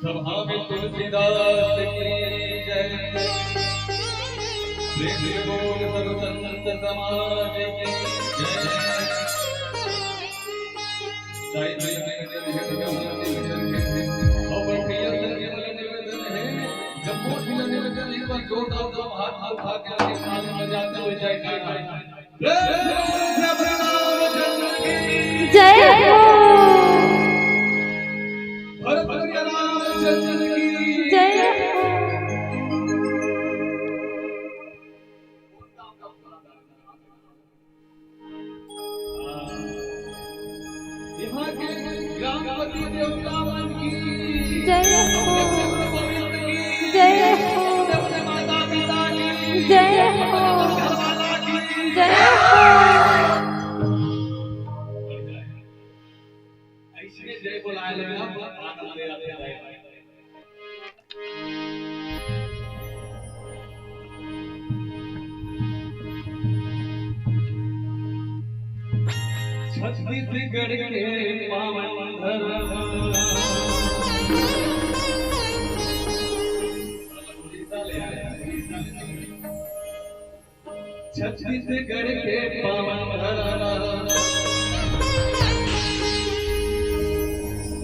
सभा में तुलसीदास की जय, प्रेम बोल सर्व संत समाज की जय। हाथ उठा के साथ में जाते हुए जय जय हो जय यहाँ के ग्रामपति देवतावन की जय हो जय हो माता पिता की जय हो घरवाला की जय हो। ऐसे जय बुलाए ले आनंद ले आते हैं। छत्तीसगढ़ के पावन धरम छत्तीसगढ़ के पावन धरम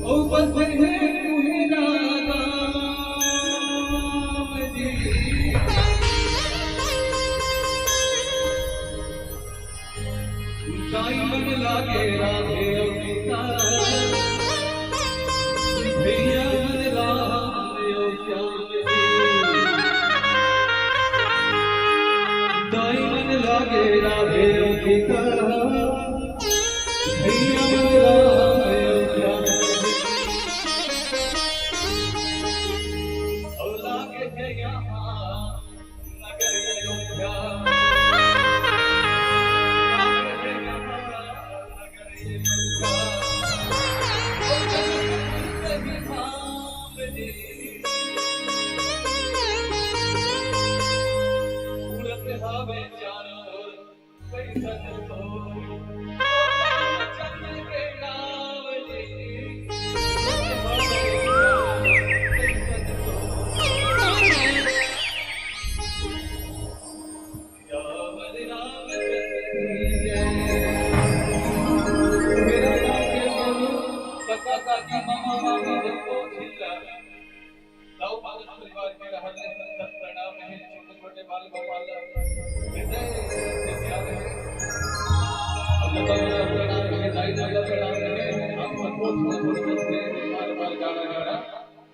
ओ बंधन है तुम्हारा राम जी। साई मन लागे राधे अवता भैया मन राम श्याम जी। साई मन लागे राधे अवता भैया मन राम श्याम जी। और लागे है यहाँ नगर अयोध्या परिवार के रहने संत प्रणाम है। छोटे छोटे बाल गोपाल हृदय से प्यार है। प्रणाम है, दाई दादा प्रणाम है। हम सबको छोड़ से बार बार गाना गाना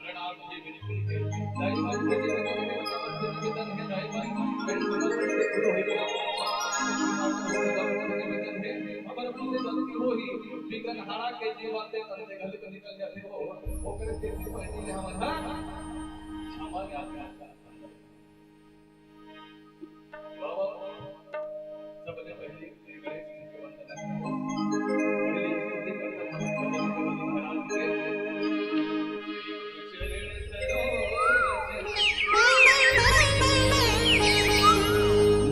प्रणाम जी बिल्कुल है। दाई मां के निवेदन है, दाई मां से शुरू होएगा। अगर अपने गलती हो ही बिगन हारा के जीवन से तंदे गलत निकल जाते हो ओकरे से पहले हमारा क्षमा याद करता बाबा सबने पहले श्री गणेश जी के वंदना करो। पहले स्तुति करते हम महाराज के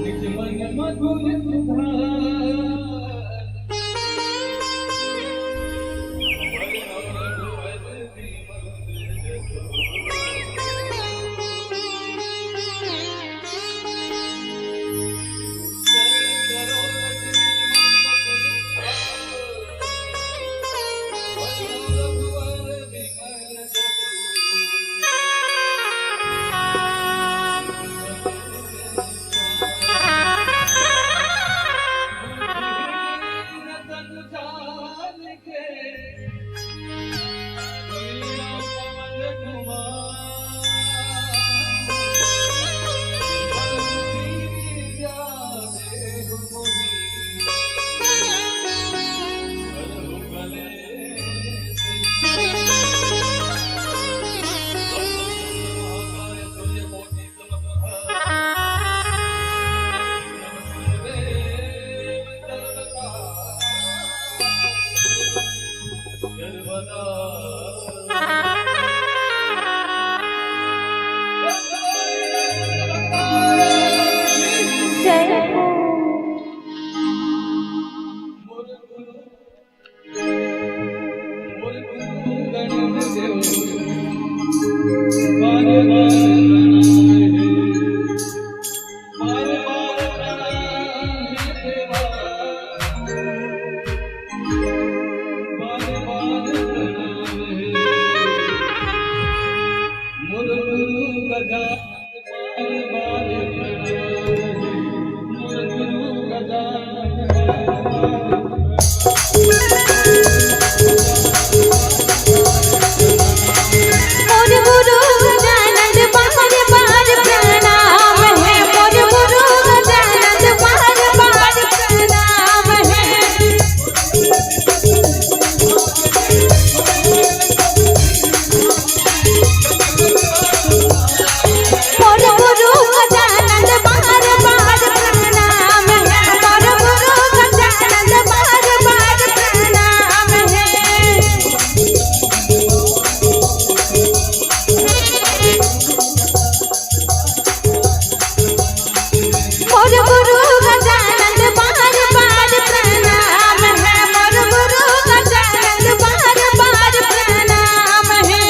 निज मन मधुर सुधा गजानन बार बार प्रणाम मोर गुरु गजानन बार मोर गुरु गजानन बार बार प्रणाम है। मोर गुरु गजानन बार बार प्रणाम है। मोर गुरु गजानन बार बार प्रणाम है। मोर गुरु गजानन बार बार प्रणाम है। मोर गुरु गजानन बार बार प्रणाम है। मोर गुरु गजानन बार बार प्रणाम है।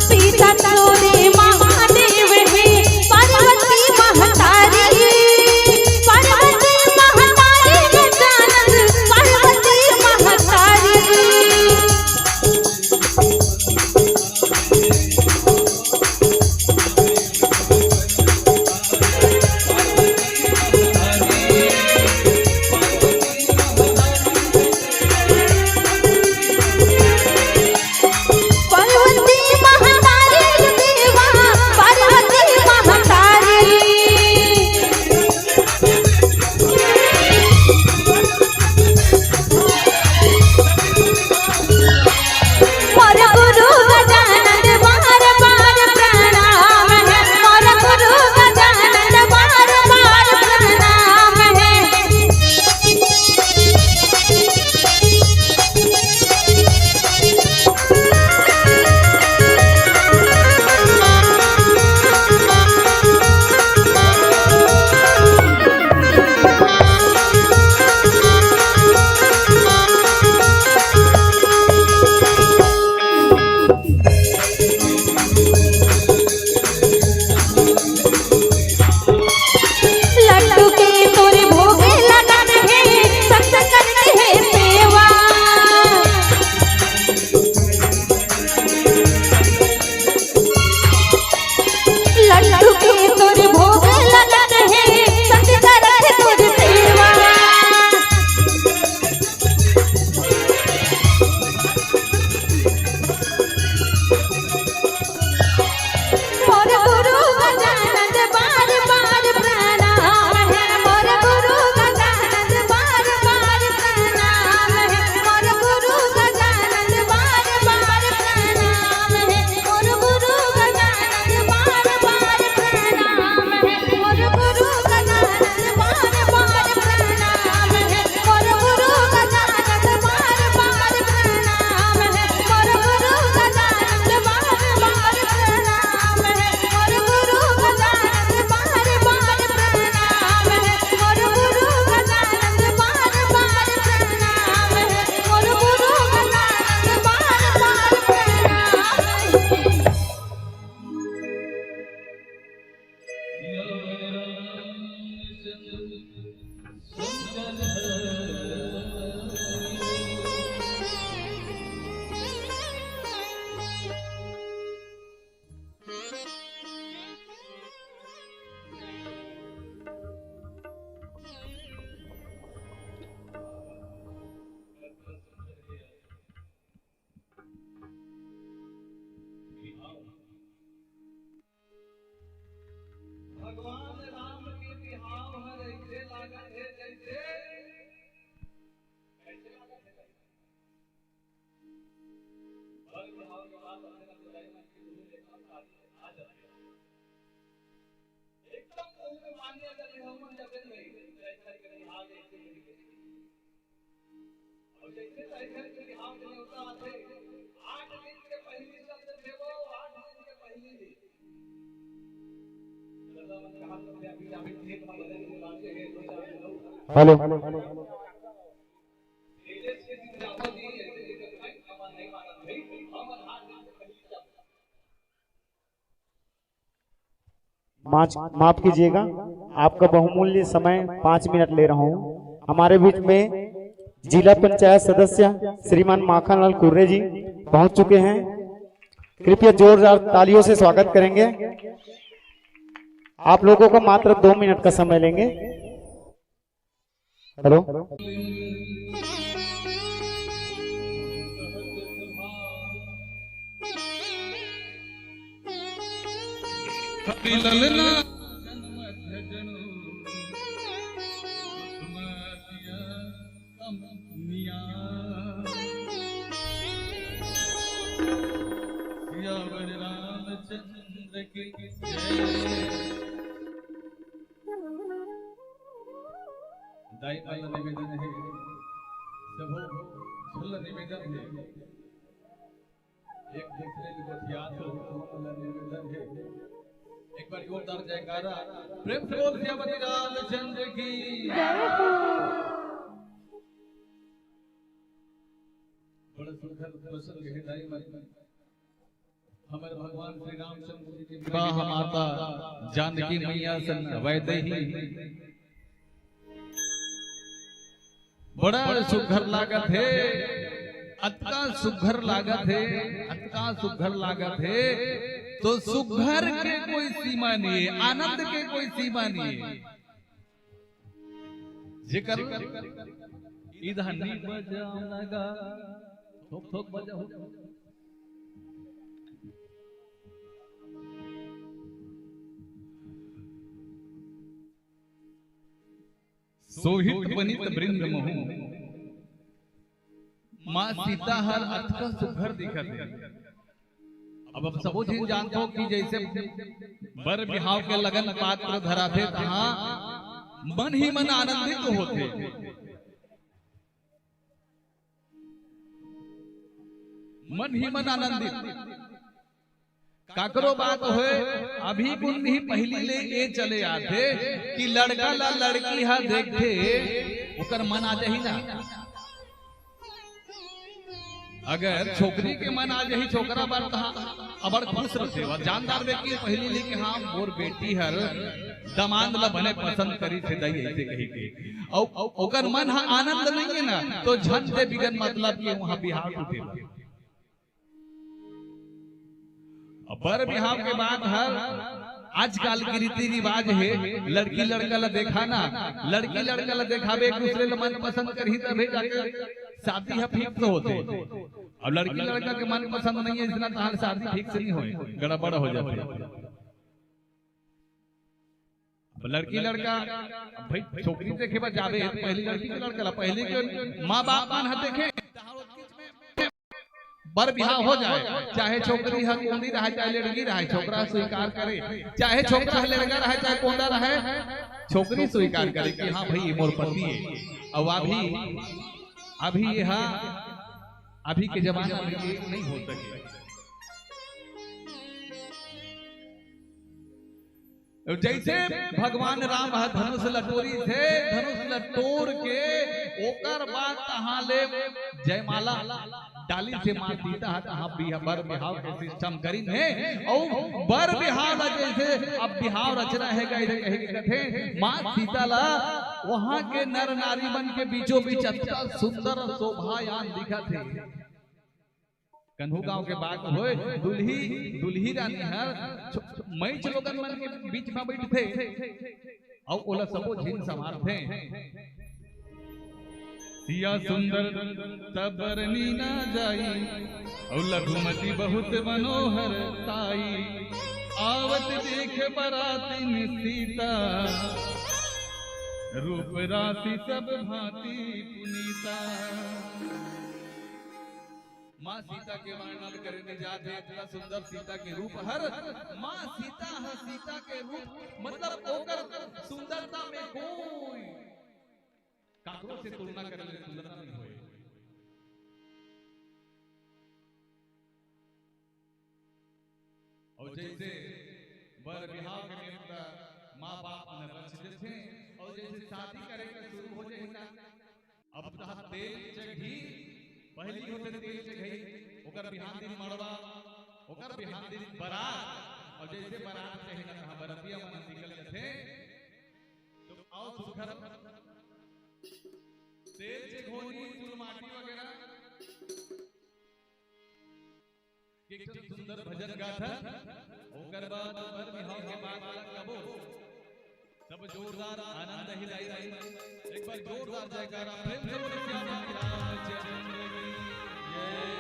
पिता तोरे महादेव है पार्वती महतारी। पार्वती महतारी गजानन पार्वती महतारी। पार्वती महतारी देवा पार्वती महतारी। मोर गुरु गजानन बार बार प्रणाम है। मोर गुरु गजानन बार बार प्रणाम है। लड्डू के तोरे भोगे लगन है संत करते हैं सेवा। लड्डू के तोरे भोगे लगन है संत करते तुझ सेवा। मोर गुरु गजानन बार बार प्रणाम है। मोर गुरु गजानन बार बार प्रणाम है। मोर गुरु गजानन बार बार प्रणाम है। मोर गुरु गजानन बार बार प्रणाम है। मोर गुरु गजानन बार बार प्रणाम है। मोर गुरु गजानन बार बार प्रणाम है। मोर गुरु गजानन बार बार प्रणाम है। मोर गुरु गजानन बार बार प्रणाम है। मोर गुरु गजानन बार बार प्रणाम है। मोर गुरु गजानन बार बार प्रणाम है। भगवान राम के बिहाव हर ऐसे लागत है जैसे कैसे लागत है भर बिहाव के बाद अपने बुराई में की धूल लेकर आ जाते हैं एकदम मुंह में मान्य कर रहे हो मन जब नहीं ऐसा कहीं आ गए जैसे टाइगर के बिहाव में होता आते 8 दिन के पहली शब्द थे वो 8 दिन के पहली थी दादा मन कहा तो अभी अभी खेत में लगे के बातें है दो चार लोग हेलो तेजस के सिद्धांत जी ऐसे लेकर भाई हमारा नहीं माना भाई हम 8 दिन के पहली शब्द माफ कीजिएगा, आपका बहुमूल्य समय 5 मिनट ले रहा हूँ। हमारे बीच में जिला पंचायत सदस्य श्रीमान माखनलाल कुर्रे जी पहुंच चुके हैं। कृपया जोरदार तालियों से स्वागत करेंगे। आप लोगों को मात्र 2 मिनट का समय लेंगे। हेलो ललना रामचंद्र की दाई वाला निवेदन है सबो छल निवेदन है एक दूसरे को याद हो वाला निवेदन है एक बार जोरदार जयकारा प्रेम से बोल श्यामती रामचंद्र की बड़ा सुंदर प्रसंग है दाई वाला हमारे भगवान श्री रामचंद्र जी की विवाह माता जानकी मैया सन वैदेही बड़ा सुघर लागत है अतका सुघर लागत है अतका सुघर लागत है तो सुघर के कोई सीमा नहीं है आनंद के कोई सीमा नहीं है जिक्र इधर नहीं बजाओ लगा ठोक ठोक बजाओ सोहित बनित वृंद महु माँ सीता हर अर्थ का सुघर दिखत है। अब सबो चीज जानते हो कि जैसे बर बिहाव के लगन पात्र धरा थे तहाँ मन ही मन आनंदित होते मन ही मन आनंदित काकरो बात होए अभी कुंड ही पहली ले ए चले आते कि लड़का ला लड़की हा देखते ओकर मन आ जाही ना अगर छोकरी के मन आ जाही छोकरा बार कहा अबर खुश रहते और जानदार व्यक्ति पहली ले के हाँ मोर बेटी हर दमांद ला भले पसंद करी थे दई ऐसे कही के और ओकर मन हा आनंद नहीं है ना तो झट से बिगन मतलब कि वहां बिहार टूटे बर बिहाव के बाद हर आजकल की रीति रिवाज है लड़की लड़का ला देखा ना लड़की लड़का ला देखावे एक दूसरे ला मन पसंद कर ही तभी जाके शादी है फिक्स होते और लड़की लड़का के मन पसंद नहीं है इसलिए तार शादी फिक्स नहीं होए गड़बड़ हो जाती लड़की लड़का भाई छोकरी देखे बा जावे पहली लड़की के लड़का ला पहले के माँ बाप मान देखे बर बिहाव हो जाए चाहे छोकरी है कोंदी रहे चाहे लड़की रहे छोकरा स्वीकार करे चाहे छोकरा है लड़का रहे चाहे कोंदा रहे छोकरी स्वीकार करे कि हाँ भाई मोर पति है और अभी यह अभी के जमाने में ये नहीं हो सके जैसे भगवान राम धनुष लटोरी थे धनुष लटोर के ओकर बाद तहां ले जयमाला डाली से मां सीता तहां बर बिहाव के सिस्टम करी है और बर बिहाव जैसे अब बिहाव रचना है इधर कहे के कथे मां सीता ला वहां के नर नारी मन के बीचों बीच अच्छा सुंदर शोभायान दिखा थे कन्हू गांव के बात होए दुल्ही रानी हर मैच लोगन मन के बीच में बैठे और ओला सबो झीन समार थे सिया सुंदर तबरनी ना जाई और लघुमती बहुत मनोहर ताई आवत देख बरातिन सीता रूप राशि सब भांति पुनीता माँ सीता के वर्णन करने जाते इतना सुंदर सीता के रूप हर माँ सीता है सीता के रूप मतलब ओकर सुंदरता में कोई काकरो से तुलना करने सुंदर नहीं होए और जैसे बर बिहाव के निमित्त माँ बाप न रचित थे और जैसे शादी करे के शुरू हो जाए अब तह तेल चढ़ी पहली होते तेल चढ़ी ओकर बिहान दिन मड़वा ओकर बिहान दिन बारात और जैसे बारात से ना कहां बरतिया मन निकल जाते तो आओ सुखर तेल से घोनी चूल माटी वगैरह एक सुंदर भजन गाथा ओकर बाद बर बिहाव के बाद कबो सब जोरदार आनंद हिलाई एक बार जोरदार जयकारा प्रेम से बोलो श्यामा रामचंद्र की जय।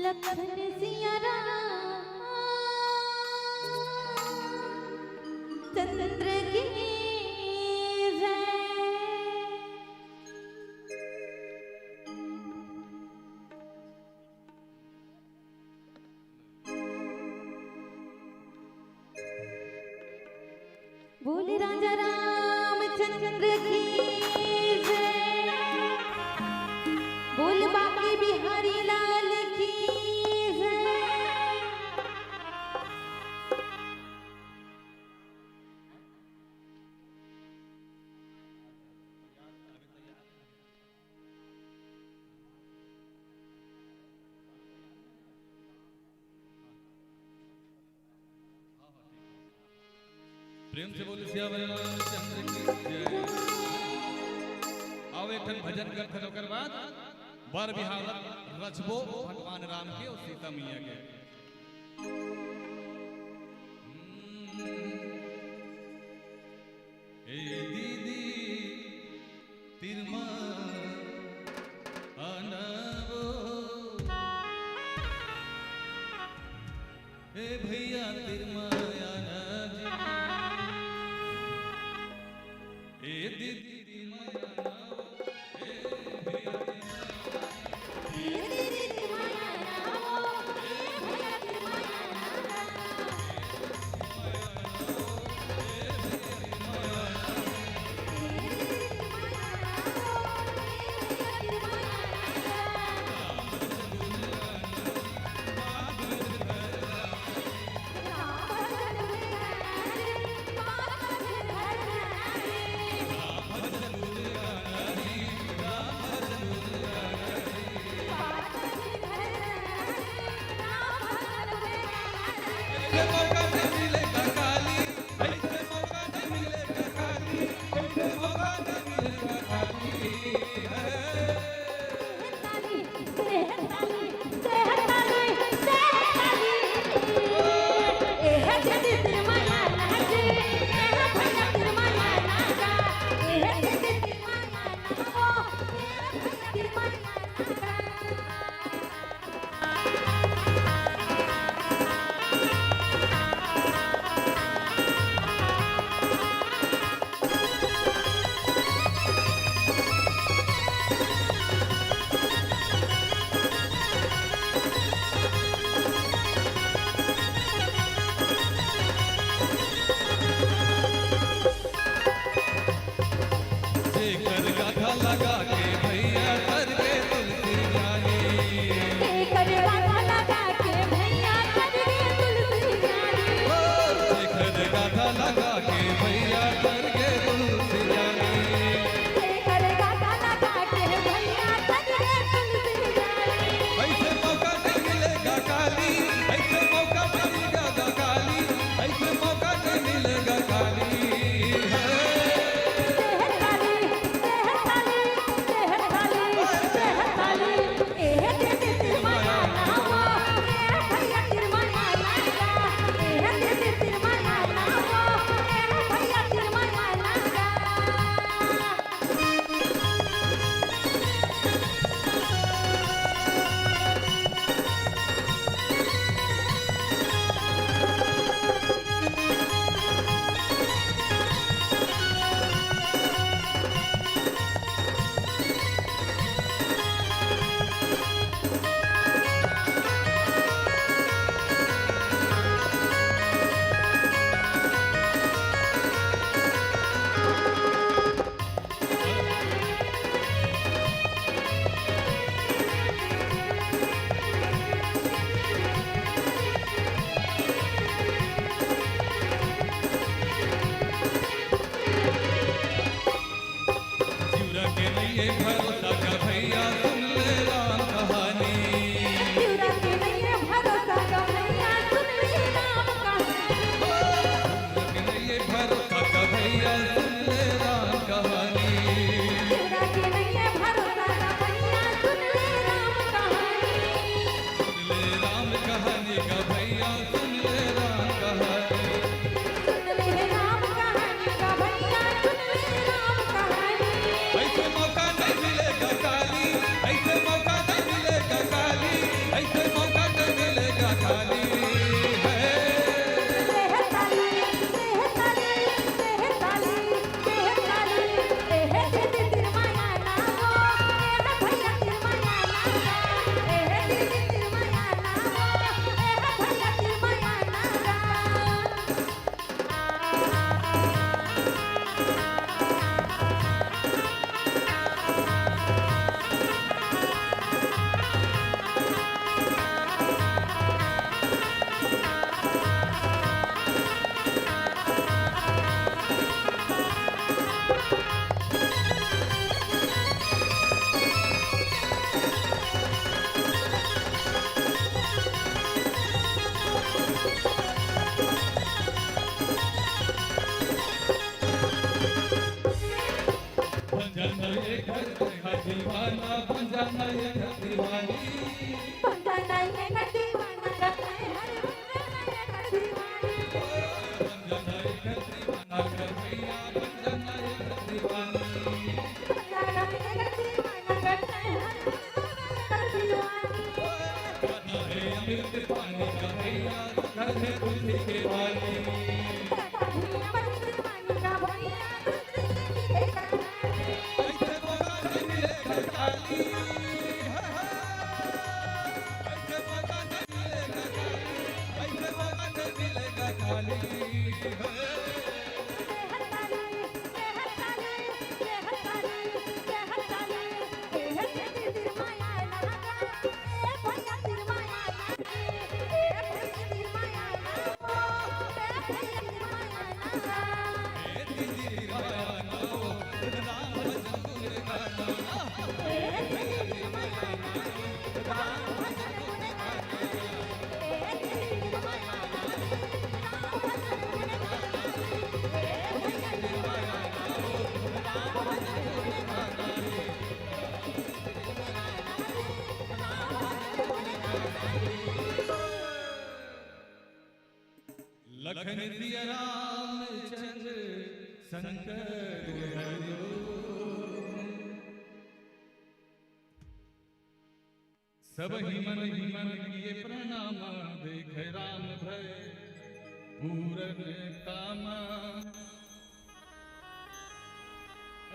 लखन सिया राम चंद्र की जय। बोले राजा रामचंद्र की जय। बोल बाकी बिहारी लाल की जय। प्रेम से बोलो श्यामा रामचंद्र की जय। आओ एक भजन कर ओकर बाद बर बिहाव रचबो भगवान राम के और सीता मैया के। ए दीदी तिरमा अनवो ए भैया तिरमा अनजी ए दीदी तिरमा अनवो ए भैया लगा के भैया कर के तुलसी जानी कर गाथा लगा के भैया कर के तुलसी जानी शेखर गाथा लगा के भैया कर के तुलसी जानी कर गाथा लगा के भैया कर के तुलसी जानी। ऐसे मौका नहीं मिलेगा काली ऐसे मौका मिलेगा काली ऐसे मौका नहीं मिलेगा काली। सेहत नहीं भरोसा का भैया सुन ले राम कहानी तिवरा के नहीं है भरोसा का भैया सुन ले राम कहानी के नहीं भरोसा का भैया सुन ले राम कहानी तिवरा के नहीं है भरोसा का भैया सुन ले राम कहानी सुन ले राम कहानी का भैया सुन ले राम कहानी सुन ले राम कहानी का भैया सुन ले राम कहानी ऐसे मौका नहीं मिलेगा काली ऐसे मौका नहीं मिलेगा काली ऐसे मौका नहीं मिलेगा काली दीवाना पंजाना ये दीवानी पंजाना ये दीवाना रखते हर पंजाना ये दीवानी पंजाना ये दीवाना कर भैया पंजाना ये दीवानी पंजाना ये दीवाना रखते हर पंजाना ये दीवानी पता है अमृत पानी का भैया घर है तुलसी के वाली ऐसे मौका नहीं मिलेगा काली ऐसे मौका नहीं मिलेगा काली ऐसे मौका नहीं मिलेगा काली लखन दिया रामचंद्र शंकर हरिओ सब ही मन किए प्रणाम देख राम भय पूरन काम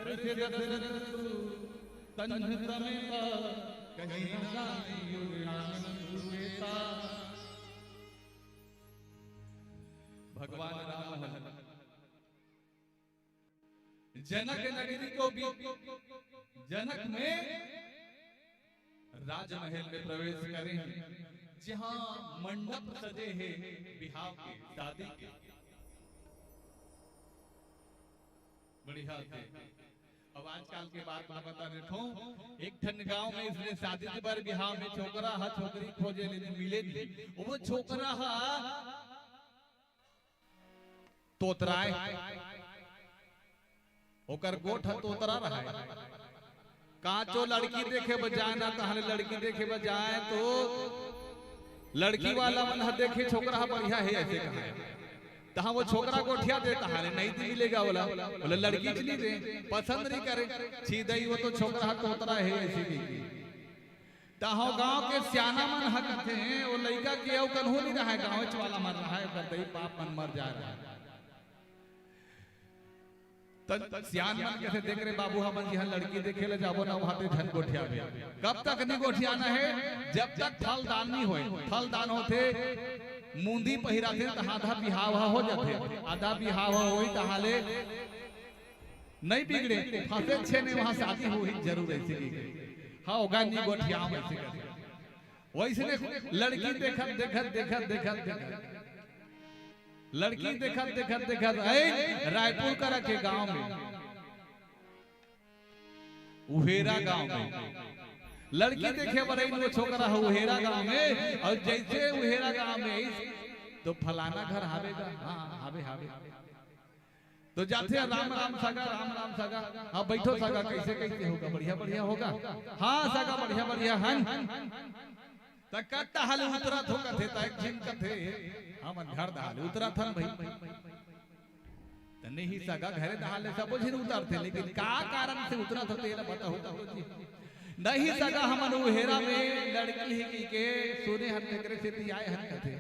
अरे दशरथ तन्ह समेता कहीं न जाने युग राम हुएता भगवान राम जनक नगरी को भी जनक में राजमहल में प्रवेश करें जहां मंडप सजे हैं बिहाव के शादी के बढ़िया थे। अब आजकल के बात मैं बता देता हूँ एक ठन गांव में इसने शादी के बार बिहाव में छोकरा हा छोकरी खोजे लेने मिले वो छोकरा हा तोतराए ओकर गोठ तोतरा रहा है कांचो लड़की देखे बजाय ना कहले लड़की देखे बजाय तो लड़की वाला मन देखे छोकरा बढ़िया है ऐसे कहा तहा वो छोकरा गोठिया दे कहा नहीं तो मिलेगा बोला बोले लड़की चली दे पसंद नहीं करे सीधई वो तो छोकरा तोतरा है ऐसे की तहा गांव के सियाना मन हकते हैं वो लड़का के औ कन्हो नहीं रहा है गांव वाला मर रहा है दई पाप मन मर जा रहा है सियान मन कैसे देख रहे बाबू हमन जी लड़की देखे ले जाबो ना वहां पे धन गोठिया में कब तक नहीं गोठियाना है जब तक थल दान नहीं होए थल दान होते मुंदी पहिरा थे तो आधा बिहाव हो जाते आधा बिहाव होई तहाले नहीं बिगड़े फंसे छे ने वहां शादी हुई जरूर ऐसे की हां होगा नहीं गोठिया में ऐसे कर वैसे लड़की देखत देखत देखत देखत देखत लड़की देखत देखत देखत रायपुर का रखे गांव में उहेरा गांव में लड़की देखे बड़े वो छोकरा है उहेरा गांव में, और जैसे उहेरा गांव में तो फलाना घर हावेगा, हाँ हावे हावे, तो जाते हैं राम राम सगा, राम राम सगा, हाँ बैठो सगा, कैसे कैसे होगा, बढ़िया बढ़िया होगा, हाँ सगा बढ़िया बढ़िया, हन तकट्टा हाल उतरा थोका थे, तक जिन का थे, हाँ मन घर दाल उतरा था भाई, तो नहीं सगा घरे दाल सब जिन उतरते, लेकिन का कारण से उतरा था तेरा पता होता जी नहीं सगा, हमन उहेरा में लड़की ही के सोने हन करे से आए हन कथे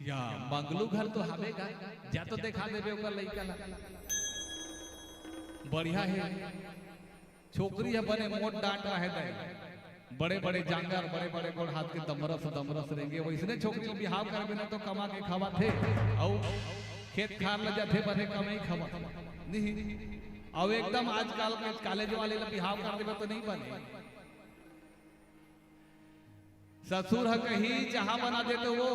या मंगलू घर तो हमेगा जा तो दिखा देबे ओकर लइका ला बढ़िया है, छोकरी है बने मोट डांट है दे, बड़े बड़े जांगर, बड़े बड़े गोड़ हाथ के दमरस दमरस रहेंगे, वैसने छोकरी बिहाव करबे ना तो कमा के खावा थे, और खेत खार ल जाथे बने कमाई खावा नहीं, और एकदम आजकल के कॉलेज वाले ला बिहाव कर देबे तो नहीं बने, ससुर है कहीं जहां बना देते वो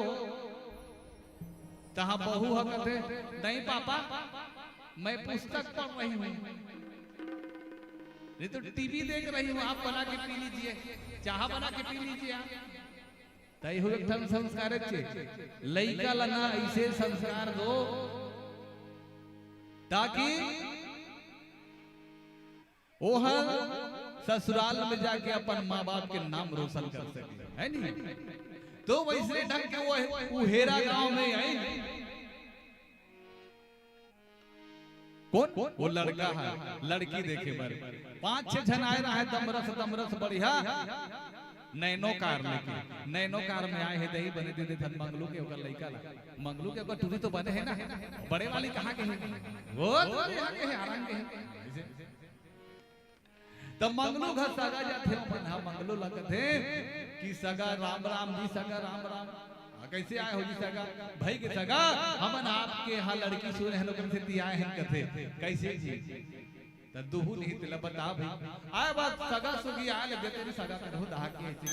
तहां बहू है कहते नहीं पापा मैं पुस्तक पढ़ रही हूँ, नहीं तो टीवी देख रही हूँ, आप बना के पी लीजिए, चाह बना के पी लीजिए आप, तय हो एक संस्कार लइका लना ऐसे संस्कार दो ताकि ओह ससुराल में जाके अपन माँ बाप के नाम रोशन कर सके, है नहीं, तो वैसे ढंग के वो उहेरा गांव में आई, कौन वो लड़का है, लड़की देखे बारे 5-6 जन आए रहा है, दमरस दमरस बढ़िया नैनो कार लेके, नैनो कार में आए हैं, दही बने दे धन मंगलू के ओकर लइका ला, मंगलू के ओकर टूरी तो बने है ना, बड़े वाली कहाँ के हैं, वो तो यहाँ के हैं, आराम के हैं, तो मंगलू घर सगा जाते अपन, हाँ मंगलू लगते कि सगा राम राम जी, सगा राम राम, कैसे आए हो जी सगा, भाई के सगा हमन आपके यहाँ लड़की सुने हैं, लोगन से आए हैं कथे, कैसे जी, तो दुहु नहीं तिला बता भाई, आए बात सगा सुगी आए ले देते सगा करो दहा के ऐसे,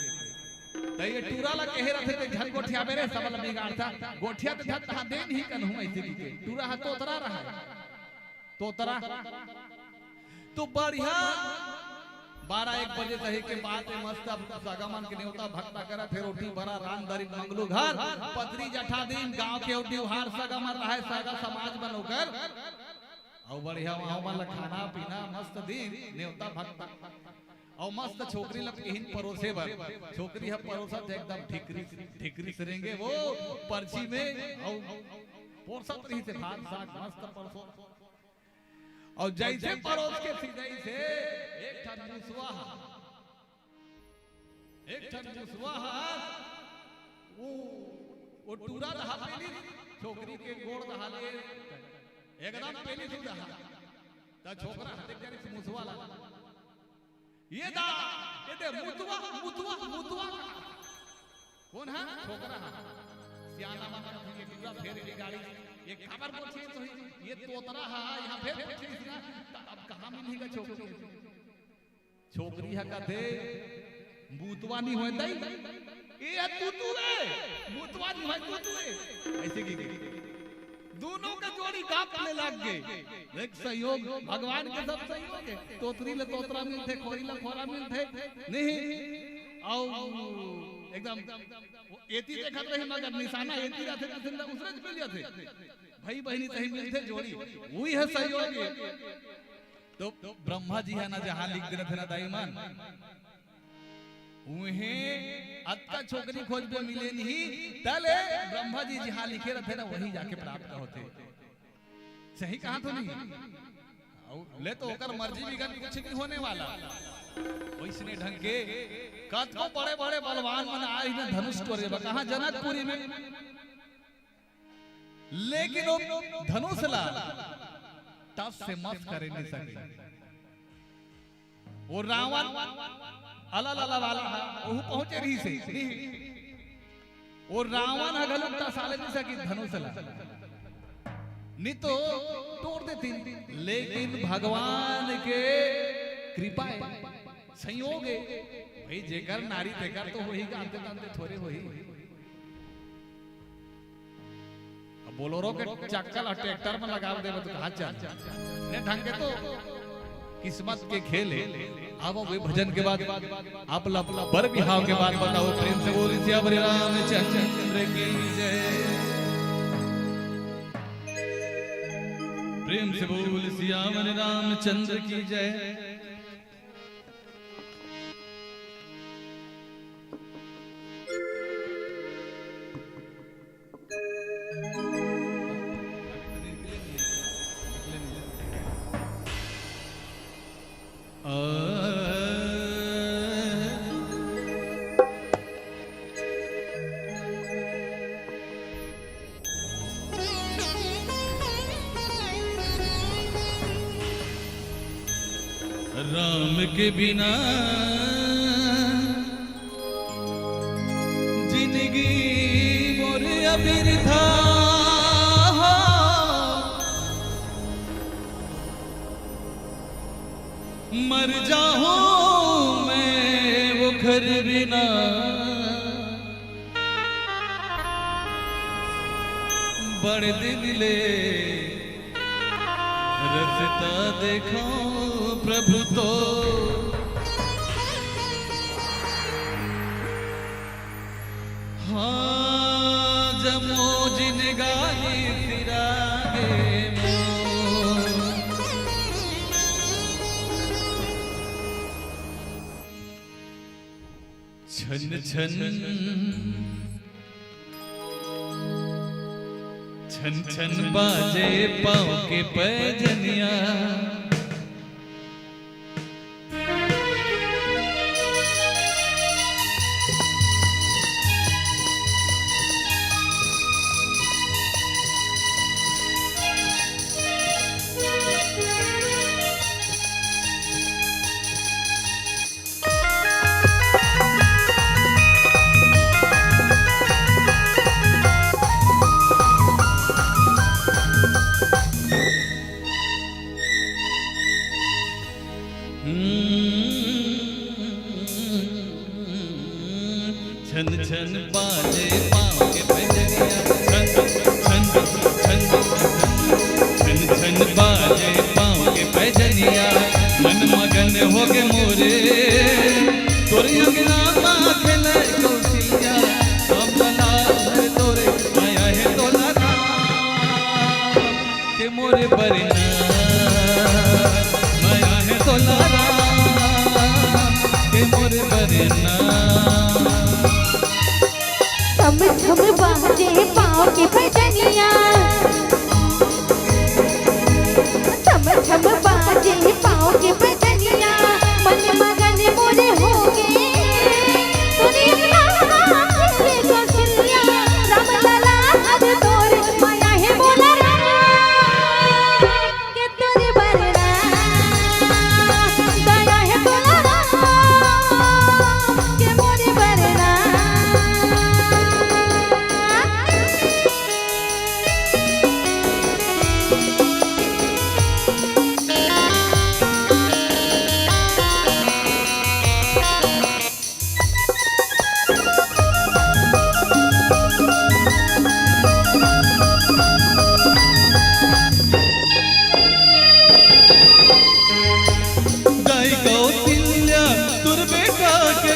तो ये टूरा ला कहे रहे थे घर गोठिया मेरे सबल बिगाड़ था, गोठिया तो धत कहां दे नहीं कन हूं ऐसे की टूरा हा तोतरा रहा, तोतरा तो बढ़िया 12-1 बजे तही के बाद मस्त सगामन के न्योता भक्ता करा, फिर रोटी बड़ा राम दरी मंगलू घर पत्री जठा दिन गांव के त्योहार सगामन रहे, सगा समाज बनोकर और बढ़िया वहां वाला खाना पीना मस्त दिन न्योता भक्ता, और मस्त छोकरी लग हिन परोसे बर, छोकरी है परोसत एकदम ठिकरी ठिकरी सरेंगे वो पर्ची में, और पोरसत रही से भात साग मस्त परसो, और जैसे परोस के सीधे से एक ठन मुसवाहा, एक ठन मुसवाहा वो टूरा दहा पेली, छोकरी के गोड़ दहा ले एकदम पेली तू दहा, ता छोकरा हटे करे मुसवाला ये दा ये दे मुतवा मुतवा मुतवा कौन है छोकरा सियाना मामा के टूरा फेरे की गाड़ी, ये खबर पूछी तो ये तोतरा है यहाँ फिर अब कहाँ मिलेगा छोकरी, छोकरी है कहते मुतवा नहीं होए दई, ये तू रे मुतवा नहीं होए तू ऐसे की दोनों का जोड़ी काटने लग गए, एक सहयोग भगवान के सब सहयोग है, तोतरी ले तोतरा मिलते, खोरी ले खोरा मिलते नहीं, और एकदम एती देखत रही मगर निशाना एती रहते जिंदा उसरे मिल जाते, भाई बहनी सही मिलते जोड़ी वही है सहयोग, तो ब्रह्मा जी है ना जहां लिख देना थे ना दाईमान उन्हें अत्ता छोकरी खोज पे मिले नहीं, तले ब्रह्मा जी जहां लिखे रहते ना वही जाके प्राप्त होते, सही कहा तो नहीं, ले तो होकर मर्जी भी कुछ नहीं होने वाला, वैसने ढंग के कत को बड़े बड़े बलवान मन आए ना धनुष को रे कहा जनकपुरी में, लेकिन वो धनुष ला टस से मत करे नहीं सके, वो रावण अला लला वाला वो पहुंचे रही से, वो रावण अगलुकता साले नहीं सकी धनुष ला, नहीं तो तोड़ देती, लेकिन भगवान के कृपा है संयोग है भाई, जेकर नारी तेकर तो वही गाते गाते थोड़े वही, अब बोलोरो के चक्कर ट्रैक्टर में लगा दे तो कहा चल ने ढंग के तो किस्मत के खेल है। आवो वे भजन के बाद आप बर बिहाव के बाद बताओ। प्रेम से बोली सियावर रामचंद्र की जय। प्रेम से बोल सियावर रामचंद्र की जय। राम के बिना जिंदगी मोर अबिरथा। मर जाऊं मैं वो घर बिना। बड़े दिन ले रसता देखो प्रभु तो। हाँ जमो जिनगाही सिरागे छन छन छन छन बाजे पाँव के पैजनिया। छन छन बाजे पाँव के पैजनिया। छन छन छन छन छन बाजे पाँव के पैजनिया। मन मगन हो गए मोरे तोरे अंगना खेले कौशिया। सब लला है तोरे आया है तोला के मोरे बरना। माया है तोला के मोरे बरना। छम छम बाजे पाँव के पैजनिया। छम छम बाजे पाँव के पैजनिया। मन मगन मोरे हो गए तोरे अंगना खेले कौशल्या। राम लला हर तोरे माया है बोला राम के तोरे बरना। दया है बोला राम के मोरे बरना। गाय कौशल्या तुर बेटा के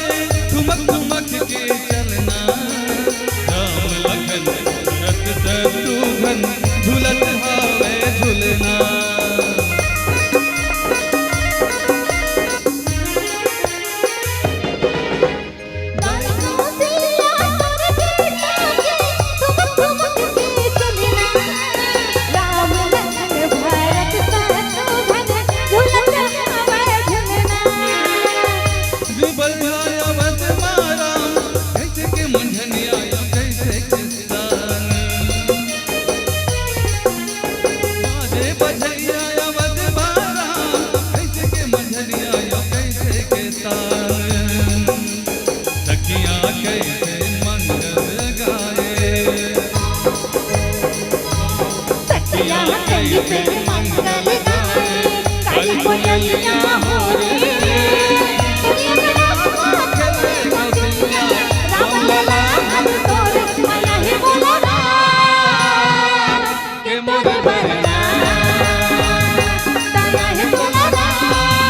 ठुमक ठुमक के चलना। राम लखन रत शत्रुघ्न झूलत हावे झूलना। मंगल गाए काली कोयलिया हो रे। राम लला हर तोरे माया है बोला राम के मोरे बरना। दया है बोला राम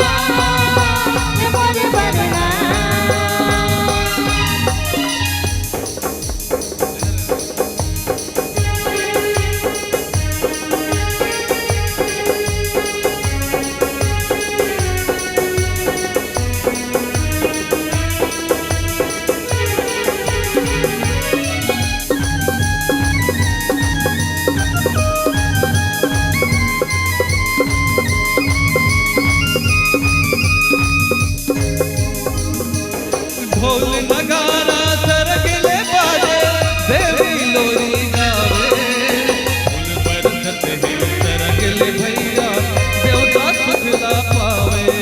ढोल नगारा सरगले बाजे देवी लोरी गावे फूल बरसत है सरगले भैया देवता सुखला पावे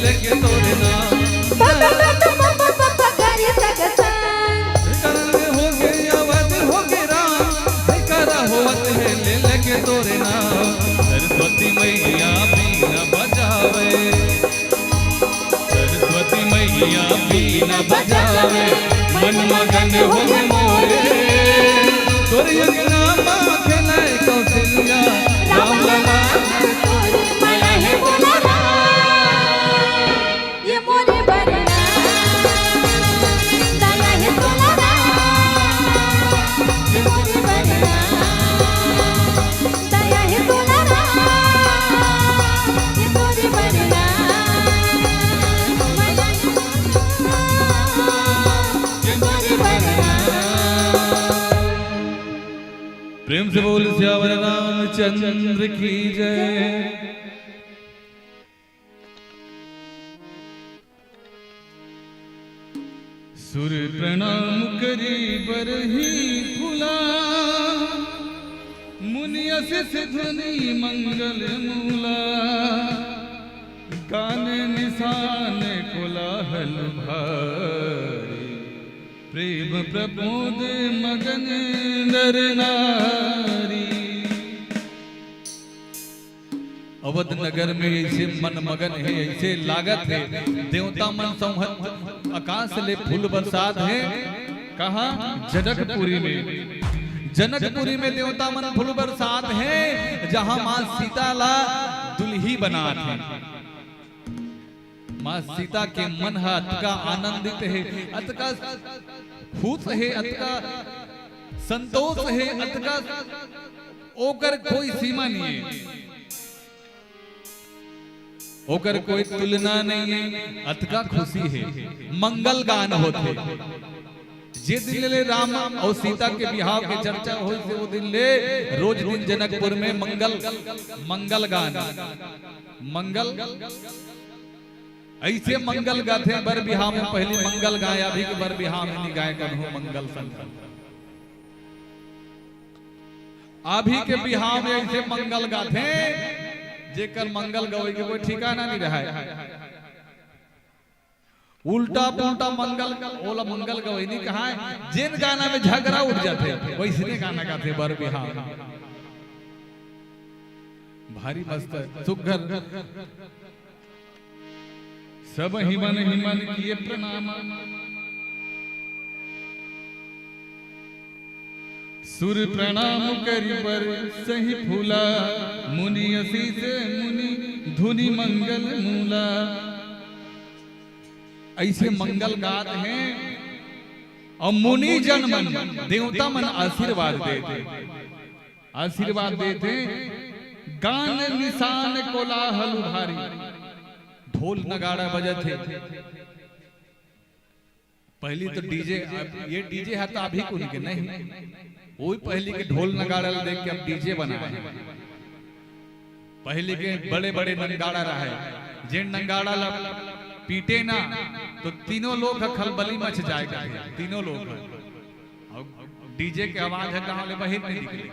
लगे तोरे नाम हो गए अवध हो गए राम करा होत है ले लगे तोरे नाम सरस्वती मैया बीना बजावे सरस्वती मैया बीना बजावे मन मगन हो मोरे तोरे अंगना मां खेलाए कौशल्या राम लला माया है बोला प्रेम से बोल श्यावर रामचंद्र की जय। सुर प्रणाम करी बरही फुला मुनियस से ध्वनि मंगल मूला गाने निशान कोलाहल भारी प्रेम प्रमोद मगन नर नारी। अवध नगर में ऐसे मन मगन है ऐसे लागत है देवता मन संहत आकाश ले फूल बरसात है। कहा जनकपुरी में जनकपुरी में देवता मन फूल बरसात है जहां मां सीता ला दुल्ही बनात है। मां सीता के मन है अतका आनंदित है अतका खुश है अतका संतोष है अतका ओकर कोई सीमा नहीं है ओकर कोई तुलना नहीं है अतका खुशी है। मंगल गान होते जे दिन ले राम और सीता के बिहाव के चर्चा हो से वो दिन ले रोज दिन जनकपुर में मंगल गान मंगल ऐसे मंगल गाते बर बिहाव में पहली मंगल गाया भी बर बिहाव में नहीं गाय कर मंगल संगल अभी के बिहाव में ऐसे मंगल गाते जेकर मंगल गवे के कोई ठिकाना नहीं रहा है। उल्टा पुल्टा मंगल ओला मंगल गवे नहीं कहा है जिन गाना में झगड़ा उठ जाते वैसे गाना गाते बर बिहाव भारी मस्त सुघर सब हिमन हिमन किए प्रणाम सुर प्रणाम करी पर सही फूला मुनि असी से मुनि धुनि मंगल मूला। ऐसे मंगल गात हैं और मुनि जन मन देवता मन आशीर्वाद देते गान निशान कोलाहल भारी ढोल नगाड़ा बजत है। पहली तो डीजे ये डीजे है तो अभी कुछ के नहीं वही पहले के ढोल नगाड़ा देख के अब डीजे बना है। पहले के बड़े बड़े नगाड़ा रहा है जे नगाड़ा पीटे ना तो तीनों लोग खलबली मच जाएगा तीनों लोग डीजे के आवाज है कहां ले बाहर नहीं निकले।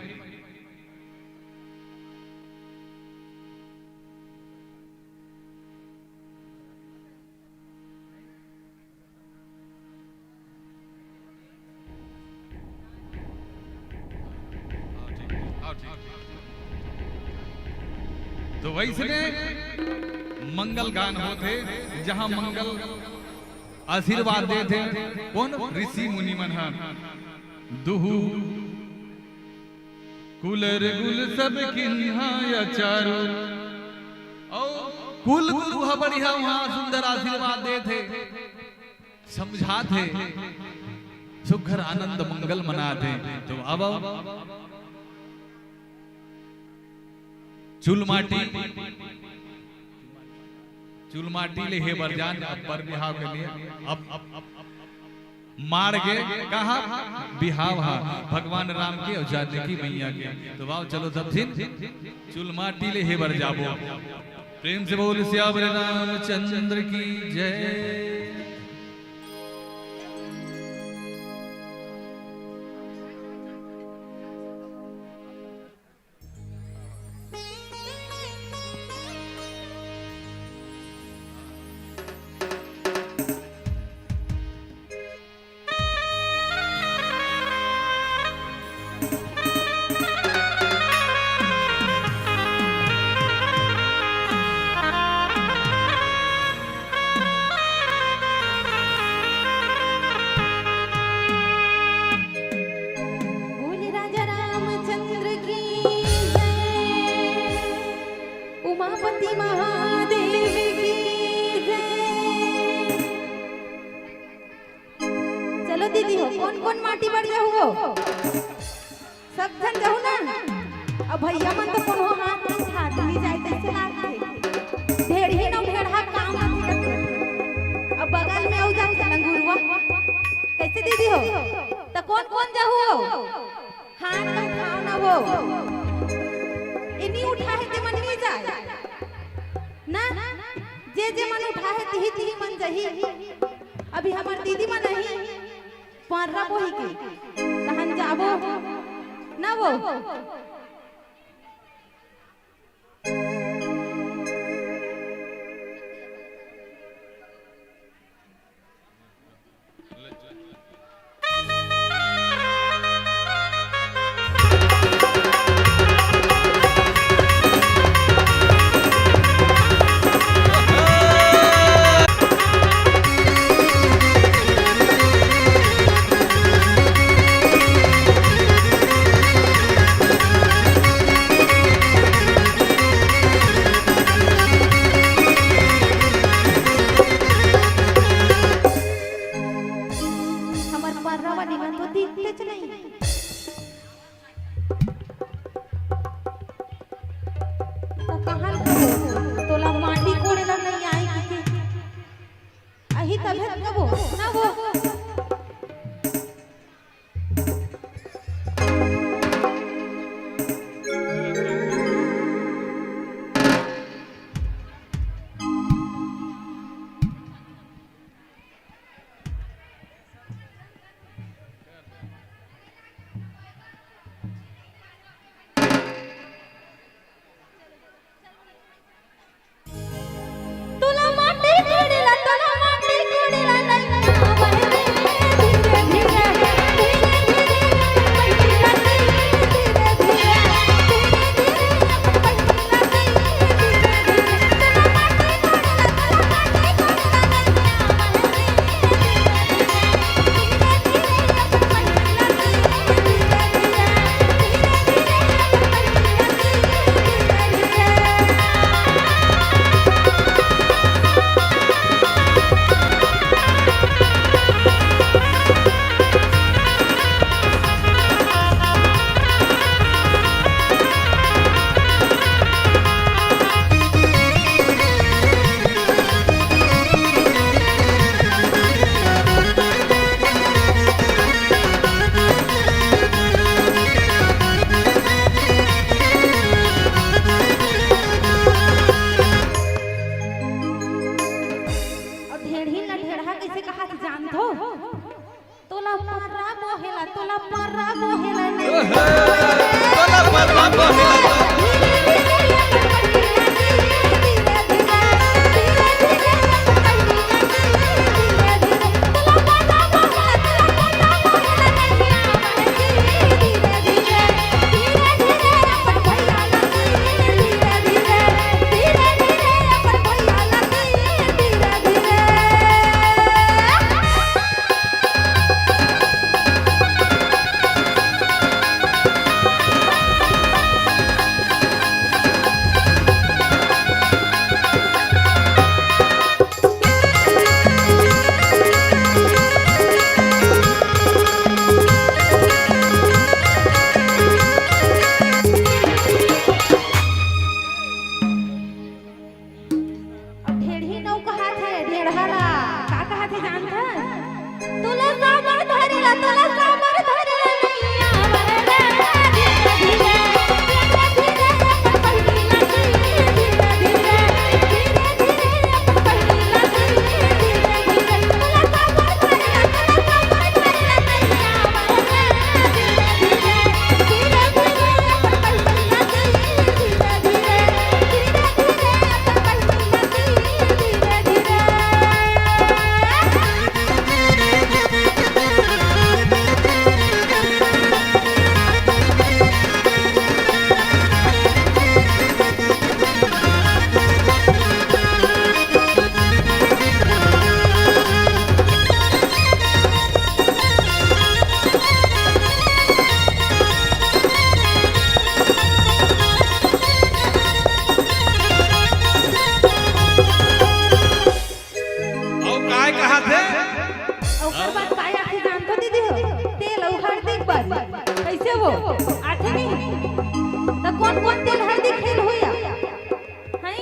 तो वैसे मंगल गान होते जहां मंगल आशीर्वाद देते कौन ऋषि मुनि मन दुहु कुलर गुल सब किन्हा चारो कुल गुरु बढ़िया वहां सुंदर आशीर्वाद देते समझाते सुखर आनंद मंगल मनाते। तो अब चूल माटी ले हे बरजान पर बिहाव के लिए अब मार गे कहा बिहाव हा भगवान राम के और जानकी मैया के। तो वाओ चलो सब दिन चूल माटी ले हे बर जाबो। प्रेम से बोल श्याम रामचंद्र की जय। बोले राजा रामचंद्र की जय, उमापति महादेव की जय। चलो दीदी हो कौन कौन माटी बढ़ जाओ हो सब जन जाओ ना। अब भैया मन तो कोनो हाथ में हाथ नहीं जाए कैसे लागते ढेर ही ना भेड़ा काम नहीं करते। अब बगल में आउ जाओ लंगूरवा कैसे दीदी हो तो कौन कौन जाओ हो हाथ में उठाओ ना वो इन्हीं उठा है ते मन नहीं जाए ना जे मन उठा है तिही तिही मन जही। अभी हमार दीदी मन नहीं पारा बोही की तहन जाबो ना वो तोला माटी कोड़े ला नहीं आई कि अही तबे कबो ना वो बारी कैसे वो आते नहीं तो कौन कौन तेल हल्दी खेल होया हैं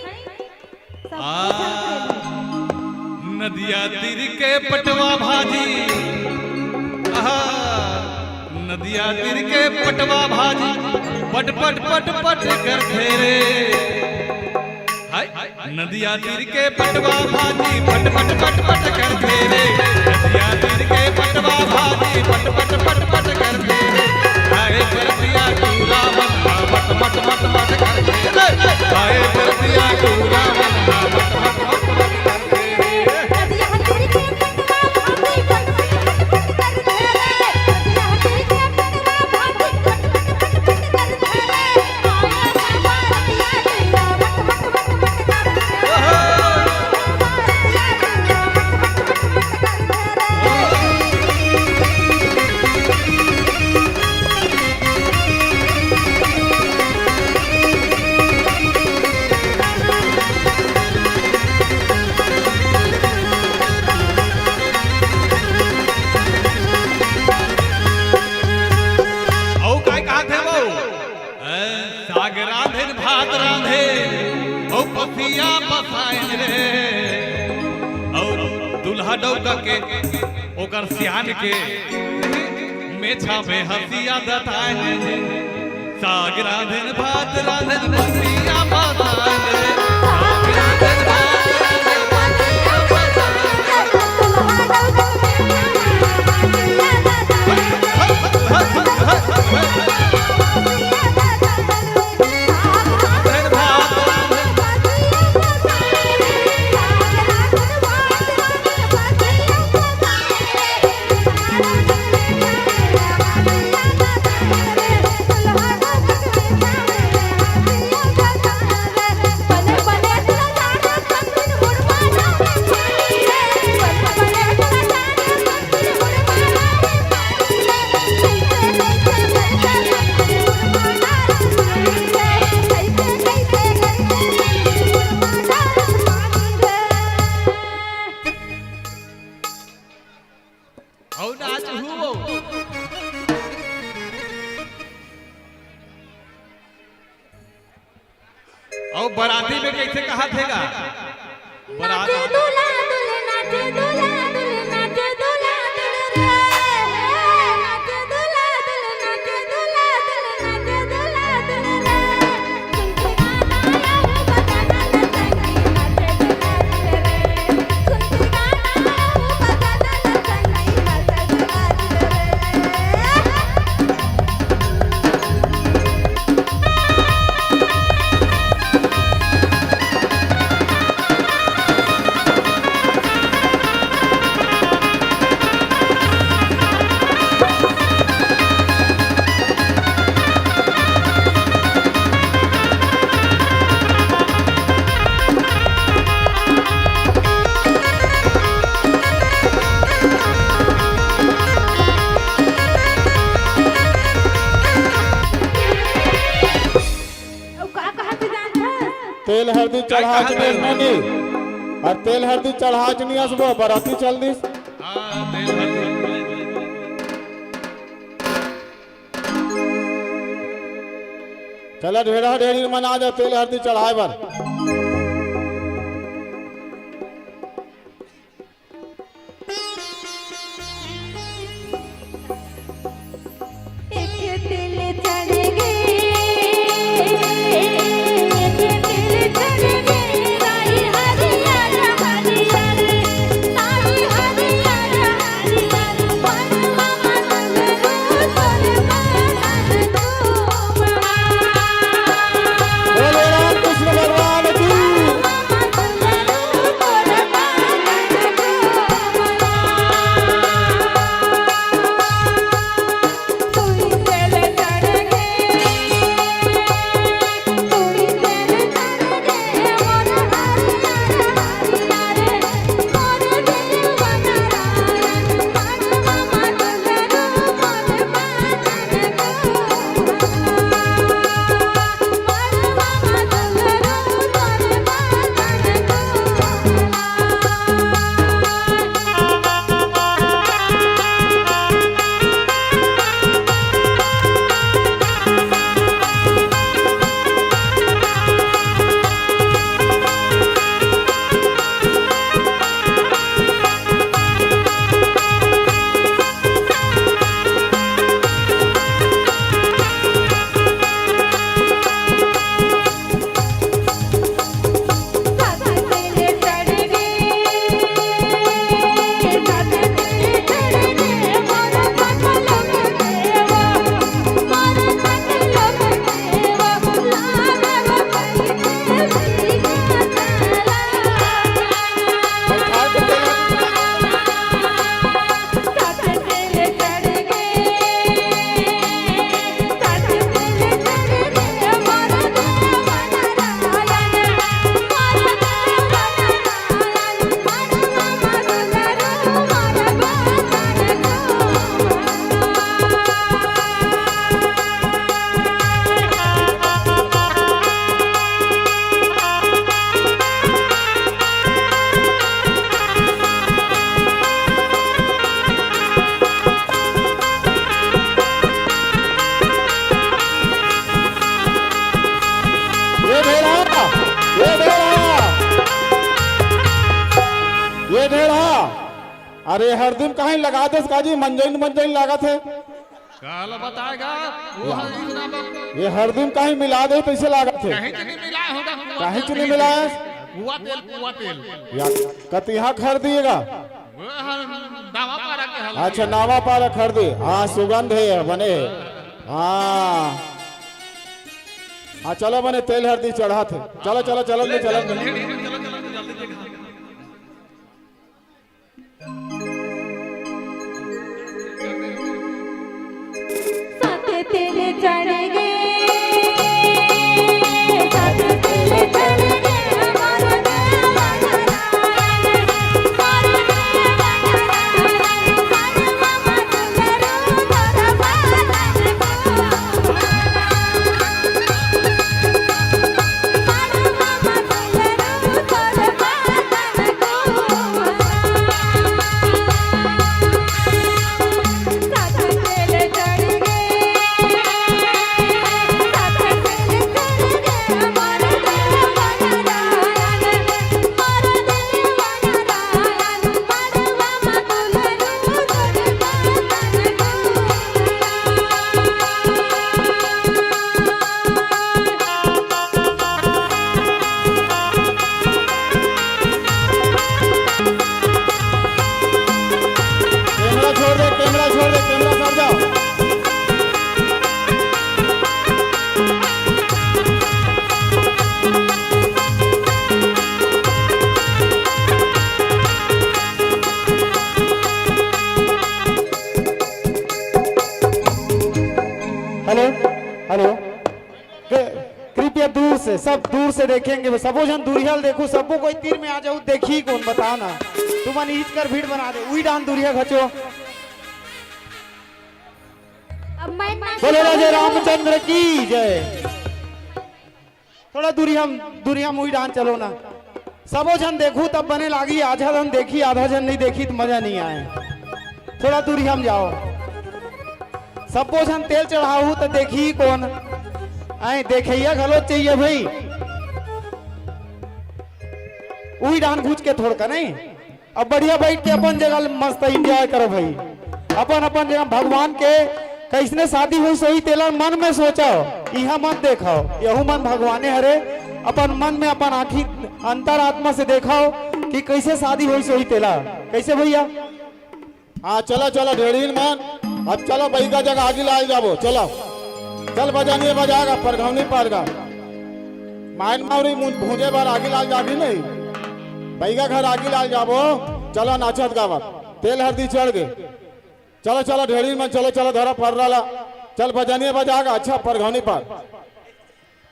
नदिया तीर के पटवा भाजी, नदिया तीर के पटवा भाजी, पट पट पट पट कर फेरे। नदिया तीर के पटवा भाजी, पट पट पट पट कर फेरे। नदिया तीर के पटवा भाजी, पट पट पट पट कर फेरे। आए परतिया टूरा मन्ना मट मट मट मट कर फेरे। आए परतिया टूरा मन्ना मट मट मट मट कर फेरे। साग रांधे भात रांधे और पथिया बसाइन रे और दुल्हा डौका के ओकर सियान के मेछा में हंसिया दताइन रे। साग रांधे भात रांधे पथिया बसाइन रे। साग रांधे भात रांधे पथिया और बराती में कैसे कहा थेगा? नाचे दूल्हा दूल्हे नाचे दूल्हा दूल्हे नाचे दूल्हा दूल्हे रे नाचे दूल्हा दूल्हे नाचे दूल्हा दूल्हे नाचे दूल्हा दूल्हे रे सुन के गाना वो बताना नचंगी नाचे दूल्हा दूल्हे रे सुन के गाना वो बताना नचंगी नाचे दूल्हा दूल्हे तेल हल्दी चढ़ा नहीं और तेल हल्दी चढ़ा नहीं असबो बराती चल दिस। चला ढेरा ढेरी मना जा तेल हल्दी चढ़ाए बर। भगवान अरे हरदम कहीं लगा दे काजी मंजन मंजन लागत है काल बताएगा वो हल्दी ना ये हरदम कहीं मिला दे तो इसे लागत है कहीं चीनी मिलाया होगा कहीं चीनी मिलाया पुआ तेल या कत यहाँ खरीदिएगा वो दावा पारा के हल्दी अच्छा नावा पारा खरीदे हाँ सुगंध है बने हाँ हाँ चलो बने तेल हल्दी चढ़ा थे चलो चलो चलो चलो चलो चलो जल्दी देखो साथे तेल चढ़ गए साथे तेल चढ़ गए हमारे देवा नारायण हमारे देवा नारायण हमारे मामा दुलरू तोरा बालन को हमारे मामा दुलरू तोरा बालन को साथे तेल चढ़ गए साथे तेल चढ़ गए हमारे देवा नारायण हमारे देवा नारायण हमारे मामा दुलरू तोरा कैमरा छोड़ दे कैमरा छोड़ दे कैमरा सर जाओ हेलो हेलो कृपया दूर से सब दूर से देखेंगे सबो जन दूरियल देखो सबको कोई तीर में आ जाओ देखी कौन बताओ ना तुम नीच कर भीड़ बना दे उई डान दूरिया खचो अब मैं बोले राजे रामचंद्र की जय थोड़ा दूरी हम उई डान चलो ना सबो जन देखू तब बने लागी आधा जन देखी आधा जन नहीं देखी तो मजा नहीं आए थोड़ा दूरी हम जाओ सबो जन तेल चढ़ाऊ तो देखी कौन आए देखिए घलो चाहिए भाई उही डान घूच के थोड़ का नहीं अब बढ़िया बैठ के अपन जगह मस्त एंजॉय करो भाई अपन अपन जगह भगवान के कैसने शादी हुई सही तेला मन में सोचो यहाँ मत देखो यहू मन भगवाने हरे अपन मन में अपन आँखी अंतरात्मा से देखो कि कैसे शादी हुई सही तेला कैसे भैया हाँ चलो चलो ढेड़ीन मान अब चलो बही का जगह आगे लाए जाबो चलो चल बजानिए बजाएगा परघवनी पारगा माइन मावरी भूंजे बार आगे लाल जाबी नहीं बही का घर आगे लाल जाबो चलो नाचत गावत तेल हल्दी चढ़ गए चलो चलो ढेड़ी में चलो चलो धरा पर रहा चल बजानिए बजाएगा अच्छा परघवनी पार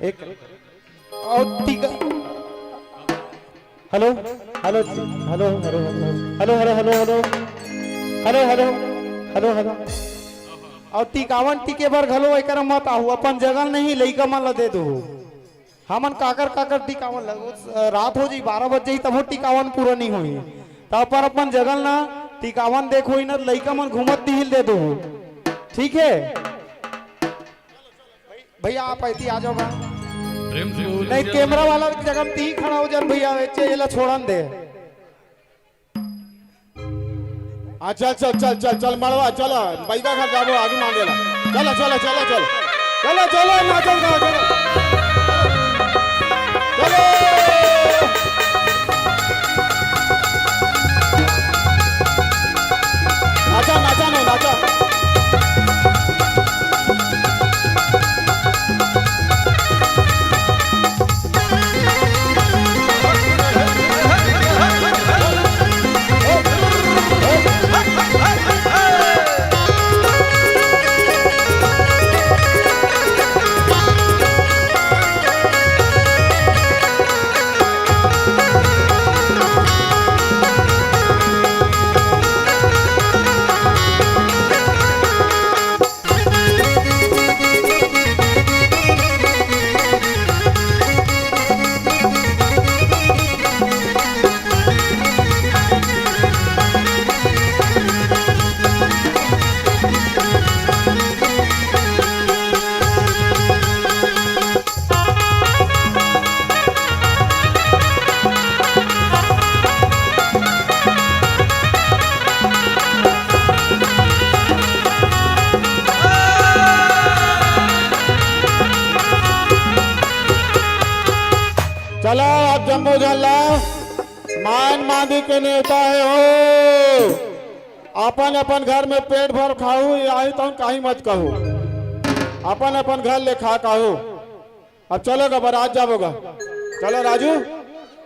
एक और टीका hello hello hello hello hello hello hello hello hello hello hello hello और टिकावन टिके भर घलो एक मत आहू अपन जगह नहीं लइका मन ला दे दो हमन काकर काकर टिकावन लगो रात हो जी 12 बज जाई तब टिकावन पूरा नहीं होई तो अपन अपन जगह ना टिकावन देखो ना लइका मन घूमत दिहिल दे दो ठीक है भैया आप ऐती आ जाओगा प्रेम से बोल नहीं कैमरा वाला की जगह ती खड़ा हो जान भैया ये छोड़न दे हाँ चल चल चल चल चल मरवा चलो बैगा घर जाबो आगे मान देला चलो चलो चलो चलो चलो चलो नाचल गाओ चलो चलो नाचा नाचा नो नाचा उजला मान मादी के नेता है हो। अपन अपन घर में पेट भर खाऊ आई तो कहीं मत कहू, अपन अपन घर ले खा खाऊ। अब चलोगा बारात जाओगा। चलो राजू,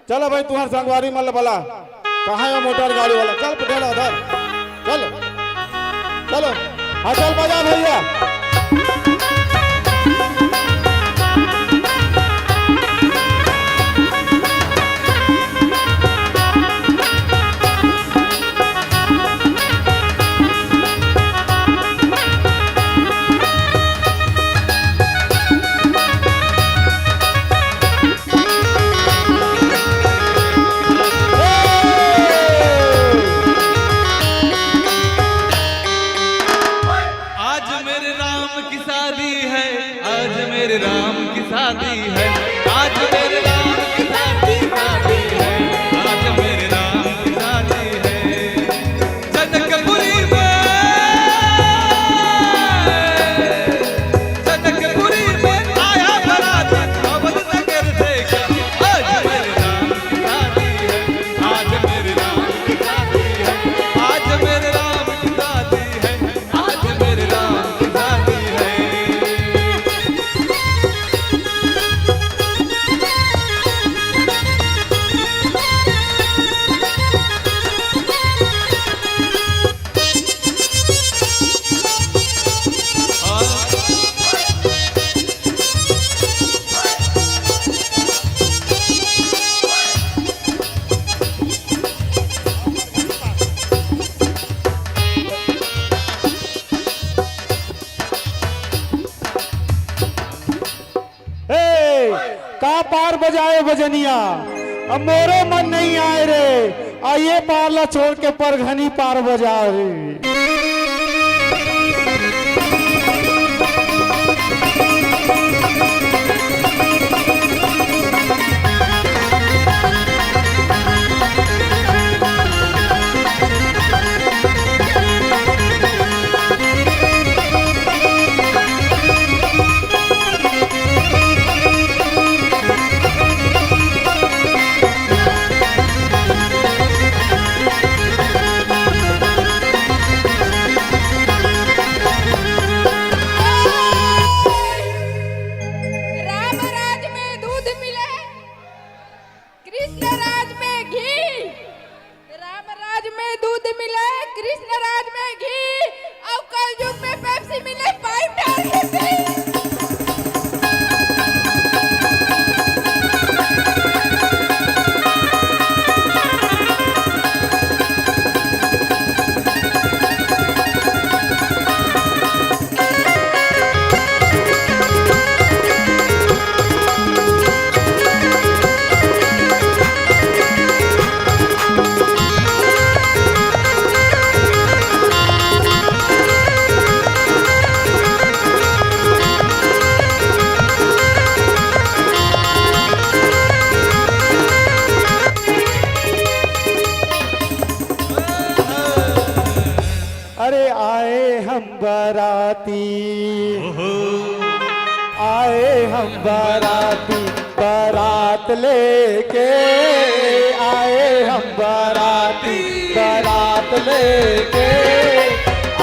चलो भाई तुम्हारे संगवारी मल बला कहाँ है मोटर गाड़ी वाला, चल पटेला उधर चलो चलो। हाँ चल बजा भैया। राम की शादी है, आज मेरे राम की शादी है, आज मेरे राम की शादी है। जनकपुरी में आया बारात अवध नगर से, आज मेरे राम की शादी है, आज मेरे राम की शादी है, आज मेरे राम की शादी है, आज मेरे राम की शादी है। का पार बजाए बजनिया, अब मोरो मन नहीं आए रे, आइए पारला छोड़ के परघनी पार बजा रे। अरे आए हम बाराती, आए हम बाराती, बारात लेके आए हम बाराती, बारात लेके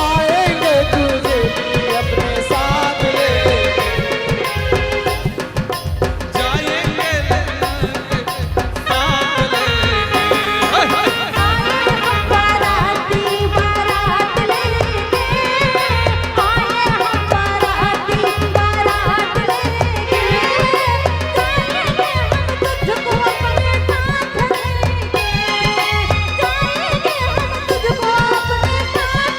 आएंगे तुझे भी अपने साथ लेके जाएंगे साथ तुझको अपने साथ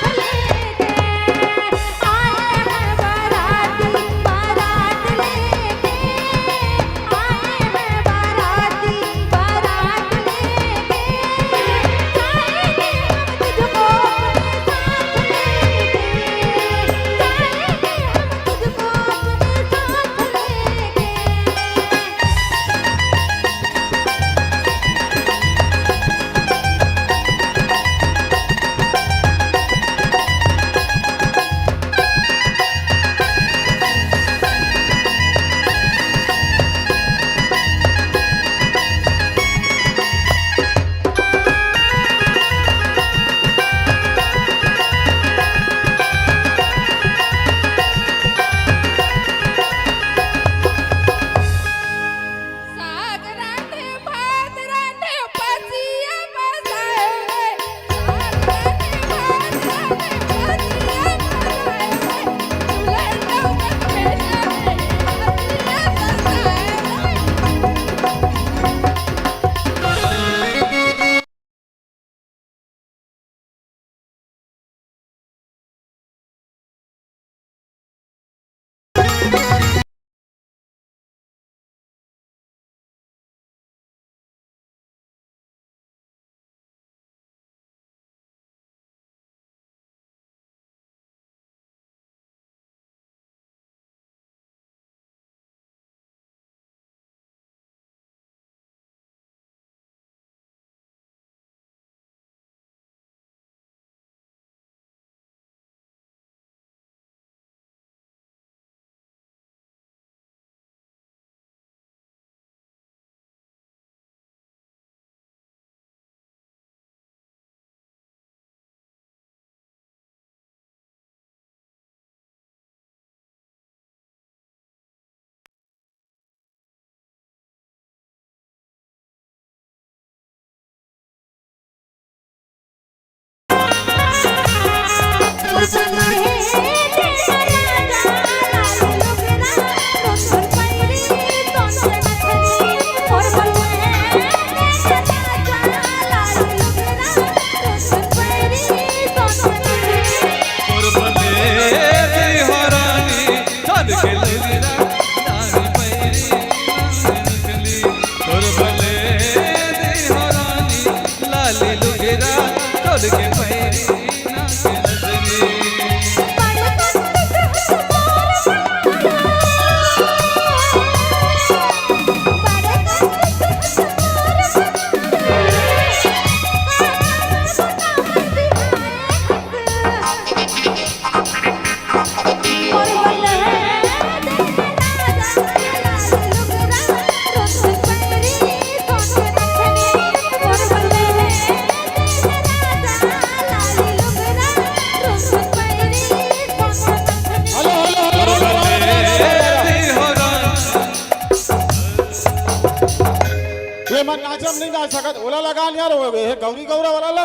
मन नाचम नहीं नाच सकत ओला लगा यार ये गौरी गौरा वाला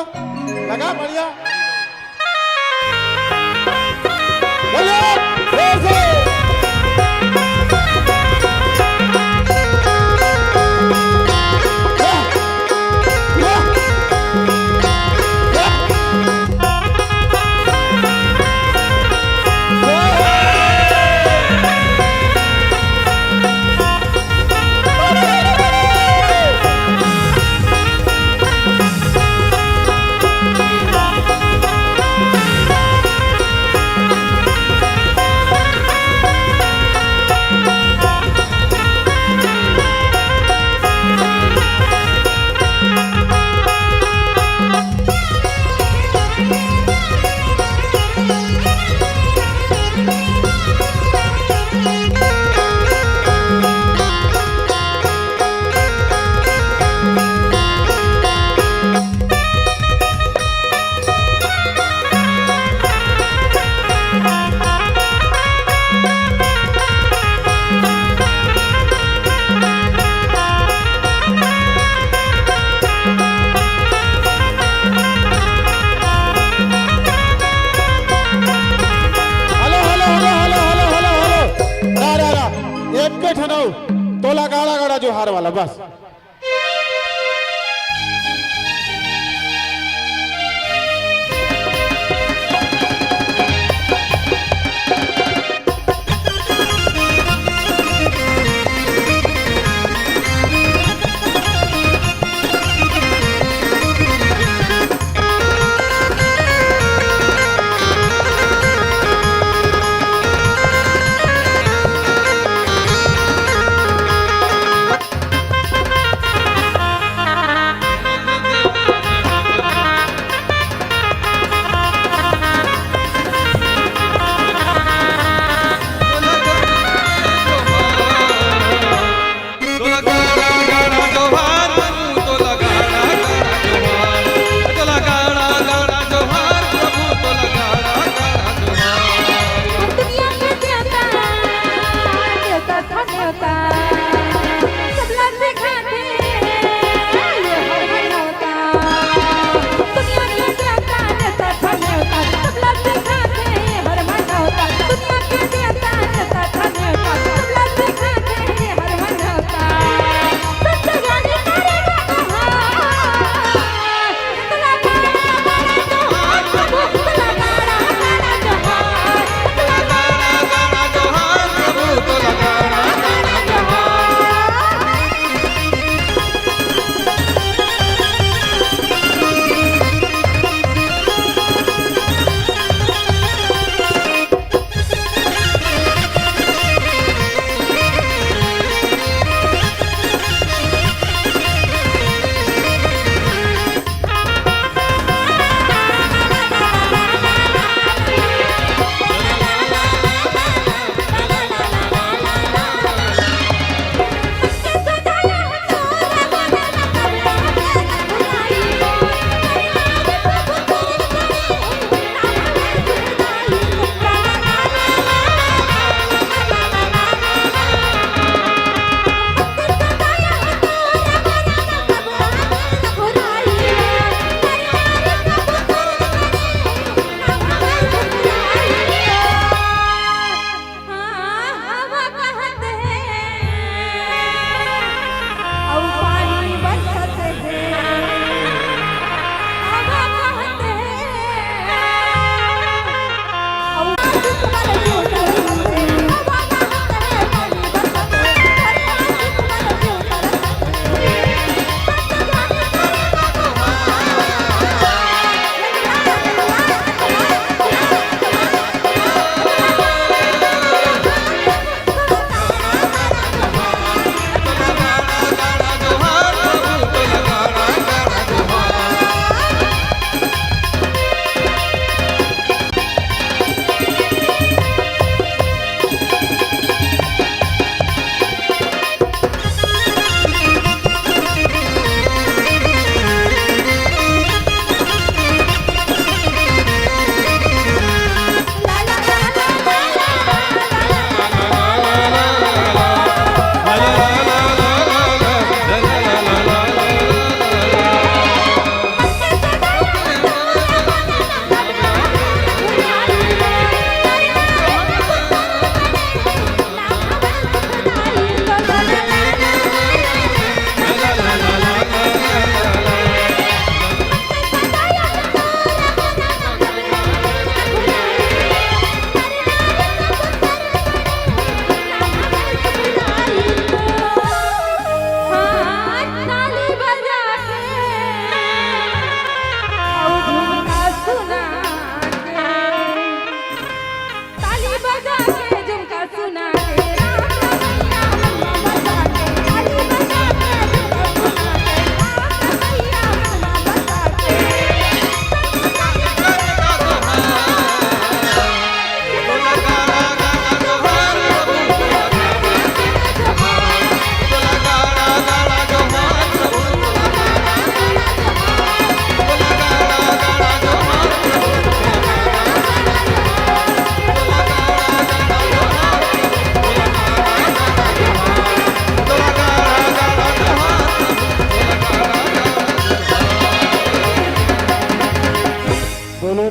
लगा बढ़िया बोलो जोर से तोला गाड़ा गाड़ा जो हार वाला बस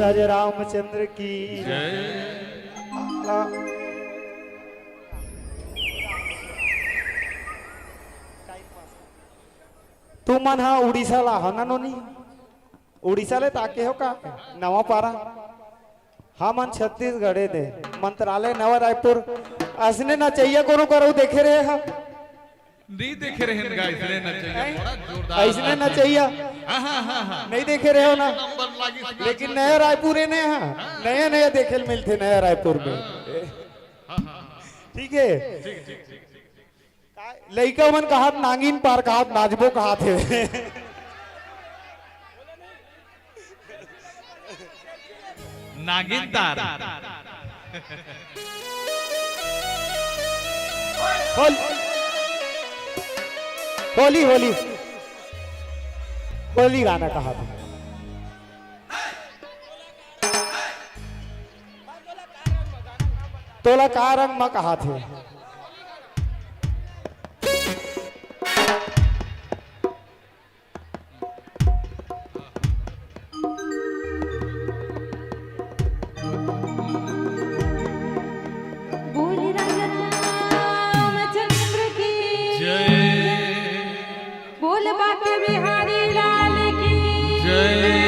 राजा रामचंद्र की तू मन हा उड़ीसा ला हा ना नोनी उड़ीसा ले ताके हो का नवा पारा हाँ मन छत्तीसगढ़ दे मंत्रालय नवा रायपुर असने ना चाहिए कोनो करो देखे रहे हा नहीं देखे रहे हैं गाइस इसलिए ना चाहिए बड़ा जोरदार ऐसने ना चाहिए हाँ नहीं देखे रहे हो ना नंबर लागी लेकिन नया रायपुर ने हाँ नए नए देखे मिलते नया रायपुर में ठीक है लड़का मन कहा नागिन पार कहा नाचबो कहा थे नागिन तार होली होली होली गाना कहा था तोला का रंग में कहा थे बोल राजा रामचंद्र की जय बोल बाके बिहारी लाल की जय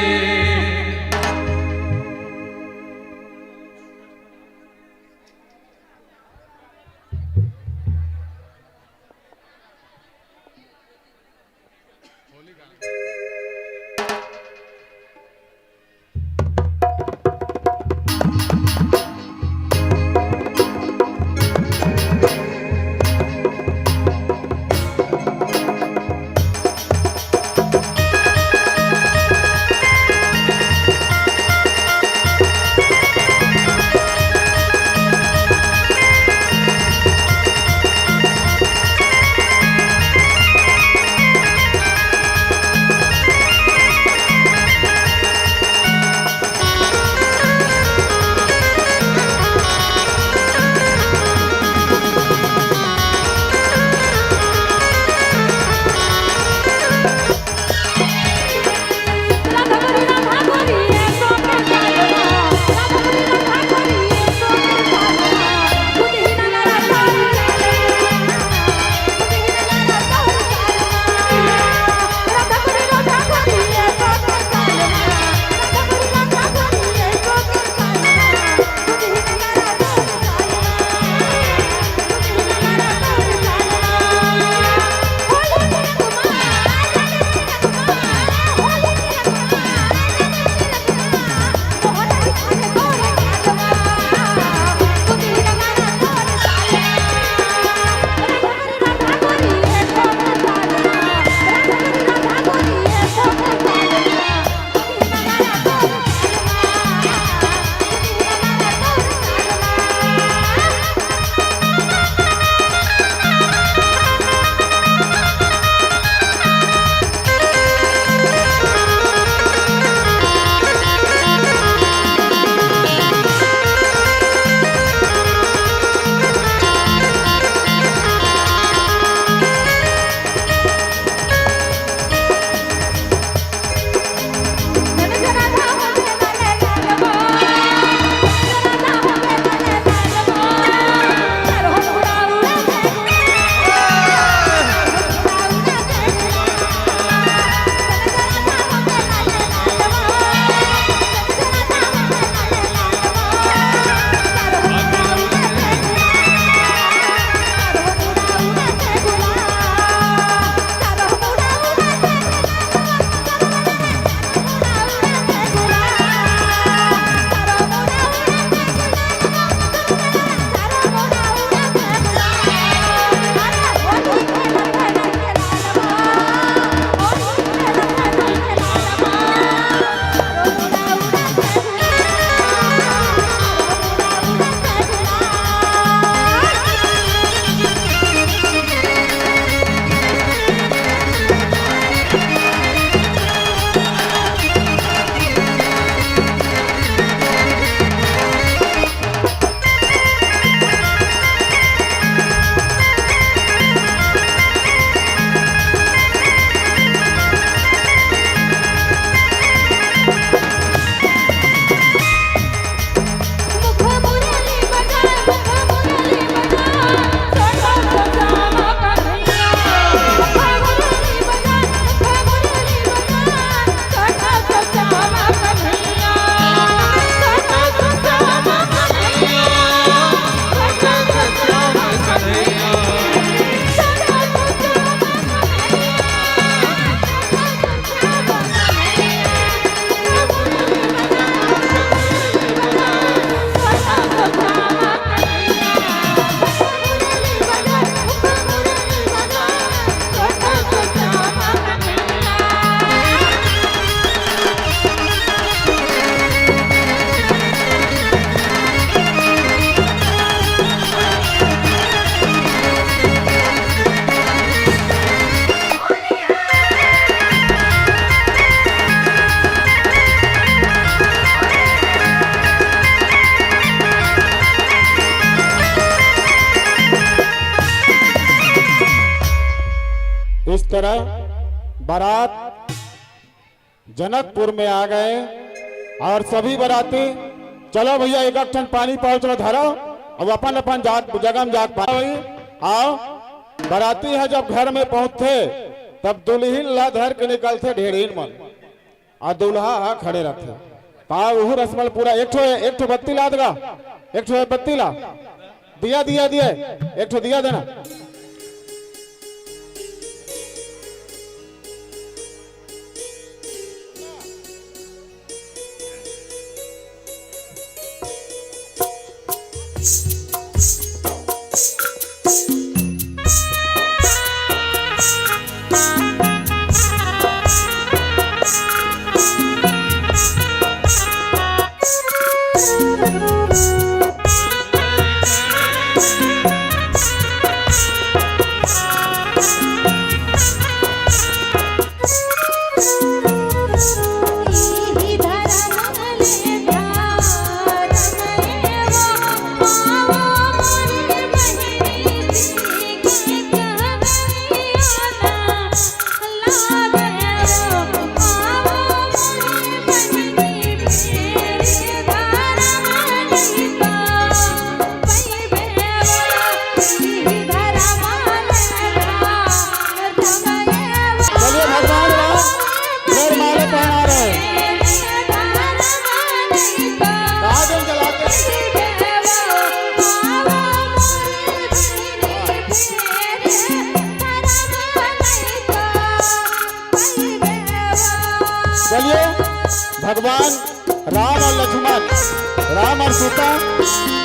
तरह बारात जनकपुर में आ गए और सभी बाराती चलो भैया एक टन पानी पाओ चलो धरो अब अपन अपन जगह में जाग पाओ आओ। बाराती है जब घर में पहुंचते तब दुल्हीन ला धर के निकलते ढेरीन मन और दूल्हा खड़े रखे पाओ उहु रसमल पूरा एक ठो बत्ती ला देगा एक ठो बत्ती ला दिया दिया दिया एक ठो दिया देना। चलिए भगवान राम और लक्ष्मण राम और सीता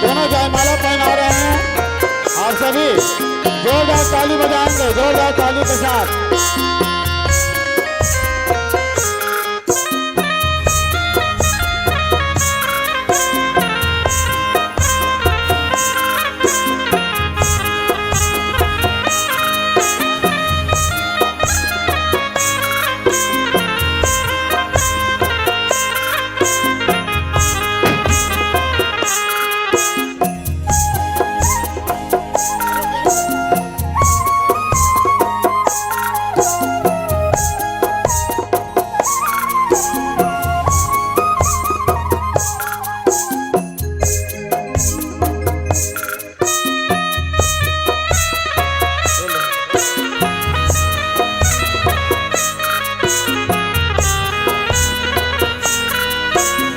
दोनों जयमाला पहना रहे हैं। आप सभी जोरदार ताली बजाएंगे जोरदार ताली के साथ।